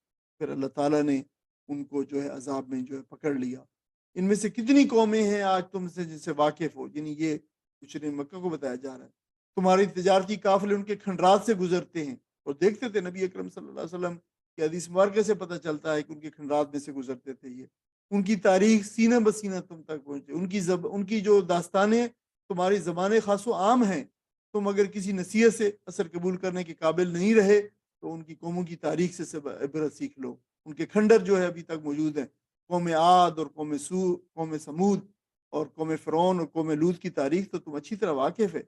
[SPEAKER 1] پھر اللہ تعالیٰ نے ان کو جو ہے عذاب میں جو ہے پکڑ لیا۔ ان میں سے کتنی قومیں ہیں آج تم سے جن سے واقف ہو، یعنی یہ مشرکین مکہ کو بتایا جا رہا ہے، تمہاری تجارتی قافلے ان کے کھنڈرات سے گزرتے ہیں، اور دیکھتے تھے نبی اکرم صلی اللہ علیہ وسلم کی حدیث مبارکہ سے پتہ چلتا ہے کہ ان کے کھنڈرات میں سے گزرتے تھے یہ، ان کی تاریخ سینہ بسینہ تم تک پہنچے، ان کی جو داستانیں تمہاری زبان خاص و عام ہیں، تم اگر کسی نصیحت سے اثر قبول کرنے کے قابل نہیں رہے تو ان کی قوموں کی تاریخ سے عبرت سیکھ لو۔ ان کے کھنڈر جو ہے ابھی تک موجود ہیں، قوم عاد اور قوم سمود اور قوم فرعون اور قوم لوط کی تاریخ تو تم اچھی طرح واقف ہے۔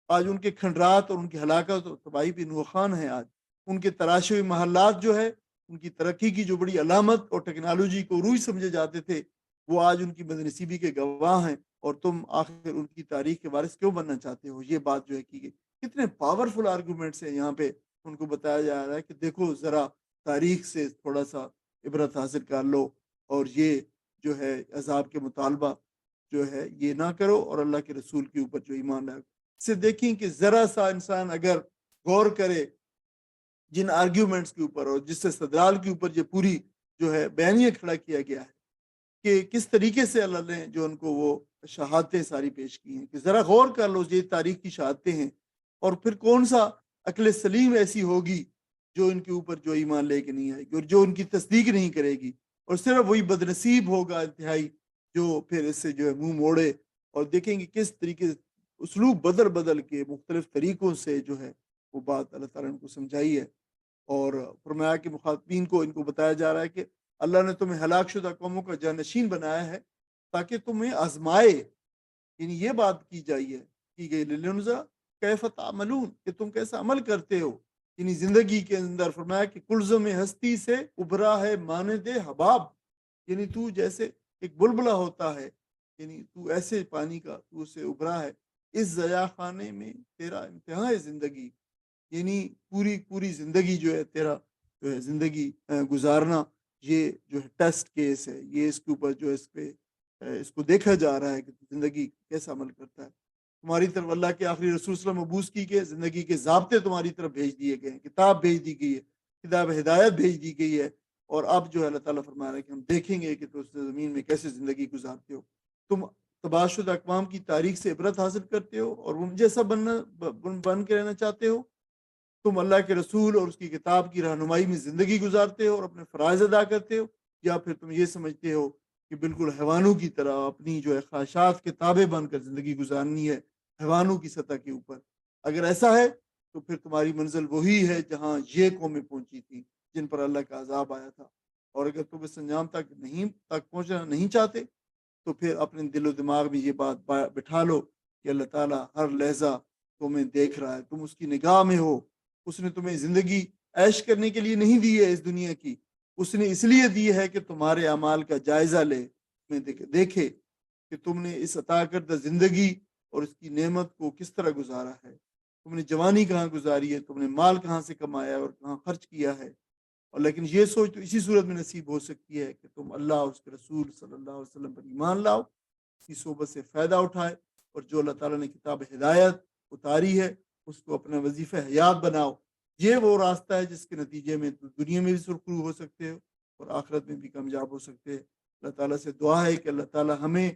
[SPEAKER 1] آج ان کے کھنڈرات اور ان کی ہلاکت اور تباہی پہ نوخان ہیں، آج ان کے تراشے ہوئے محلات جو ہے، ان کی ترقی کی جو بڑی علامت اور ٹیکنالوجی کو عروج سمجھے جاتے تھے، وہ آج ان کی بدنصیبی کے گواہ ہیں، اور تم آخر ان کی تاریخ کے وارث کیوں بننا چاہتے ہو؟ یہ بات جو ہے کی گئی۔ کتنے پاورفل آرگومنٹس ہیں یہاں پہ، ان کو بتایا جا رہا ہے کہ دیکھو ذرا تاریخ سے تھوڑا سا عبرت حاصل کر لو، اور یہ جو ہے عذاب کے مطالبہ جو ہے یہ نہ کرو، اور اللہ کے رسول کے اوپر جو ایمان لائے سے دیکھیں کہ ذرا سا انسان اگر غور کرے جن آرگیومنٹس کے اوپر اور جس استدلال کے اوپر یہ پوری جو ہے بیانیہ کھڑا کیا گیا ہے کہ کس طریقے سے اللہ نے جو ان کو وہ شہادتیں ساری پیش کی ہیں، کہ ذرا غور کر لو یہ تاریخ کی شہادتیں ہیں، اور پھر کون سا عقل سلیم ایسی ہوگی جو ان کے اوپر جو ایمان لے کے نہیں آئے گی اور جو ان کی تصدیق نہیں کرے گی، اور صرف وہی بدنصیب ہوگا انتہائی جو پھر اس سے جو ہے منہ موڑے، اور دیکھیں گے کس طریقے سے اسلوب بدل کے مختلف طریقوں سے جو ہے وہ بات اللہ تعالیٰ نے کو سمجھائی ہے، اور فرمایا کہ مخاطبین کو ان کو بتایا جا رہا ہے کہ اللہ نے تمہیں ہلاک شدہ قوموں کا جانشین بنایا ہے تاکہ تمہیں آزمائے، یعنی یہ بات کی گئی للنظر کیف تعملون، کہ تم کیسا عمل کرتے ہو، یعنی زندگی کے اندر فرمایا کہ کلزم ہستی سے ابھرا ہے مانند حباب، یعنی تو جیسے ایک بلبلا ہوتا ہے، یعنی تو ایسے پانی کا تو اسے ابھرا ہے، اس ضیاء خانے میں تیرا انتہا ہے زندگی، یعنی پوری زندگی جو ہے تیرا جو ہے زندگی گزارنا یہ جو ہے ٹیسٹ کیس ہے، یہ اس کے اوپر جو ہے اس کو دیکھا جا رہا ہے کہ زندگی کیسا عمل کرتا ہے۔ تمہاری طرف اللہ کے آخری رسول صلی اللہ علیہ وسلم مبعوث کی گئے، زندگی کے ضابطے تمہاری طرف بھیج دیے گئے ہیں، کتاب بھیج دی گئی ہے، کتاب ہدایت بھیج دی گئی ہے، اور اب جو ہے اللہ تعالیٰ فرما رہا ہے کہ ہم دیکھیں گے کہ تم زمین میں کیسے زندگی گزارتے ہو، تم تباہ شدہ اقوام کی تاریخ سے عبرت حاصل کرتے ہو اور ان جیسا بن کے رہنا چاہتے ہو، تم اللہ کے رسول اور اس کی کتاب کی رہنمائی میں زندگی گزارتے ہو اور اپنے فرائض ادا کرتے ہو، یا پھر تم یہ سمجھتے ہو کہ بالکل حیوانوں کی طرح اپنی جو ہے خواہشات کے تابع بن کر زندگی گزارنی ہے حیوانوں کی سطح کے اوپر؟ اگر ایسا ہے تو پھر تمہاری منزل وہی ہے جہاں یہ قومیں پہنچی تھیں جن پر اللہ کا عذاب آیا تھا۔ اور اگر تم اس انجام تک پہنچنا نہیں چاہتے تو پھر اپنے دل و دماغ میں یہ بات بٹھا لو کہ اللہ تعالیٰ ہر لہجہ تمہیں دیکھ رہا ہے، تم اس کی نگاہ میں ہو۔ اس نے تمہیں زندگی عیش کرنے کے لیے نہیں دی ہے اس دنیا کی، اس نے اس لیے دی ہے کہ تمہارے اعمال کا جائزہ لے، دیکھے کہ تم نے اس عطا کردہ زندگی اور اس کی نعمت کو کس طرح گزارا ہے، تم نے جوانی کہاں گزاری ہے، تم نے مال کہاں سے کمایا اور کہاں خرچ کیا ہے۔ اور لیکن یہ سوچ تو اسی صورت میں نصیب ہو سکتی ہے کہ تم اللہ اور اس کے رسول صلی اللہ علیہ وسلم پر ایمان لاؤ، اس کی صحبت سے فائدہ اٹھائے، اور جو اللہ تعالیٰ نے کتاب ہدایت اتاری ہے اس کو اپنا وظیفہ حیات بناؤ۔ یہ وہ راستہ ہے جس کے نتیجے میں دنیا میں بھی سرخرو ہو سکتے ہو اور آخرت میں بھی کامیاب ہو سکتے ہیں۔ اللہ تعالیٰ سے دعا ہے کہ اللہ تعالیٰ ہمیں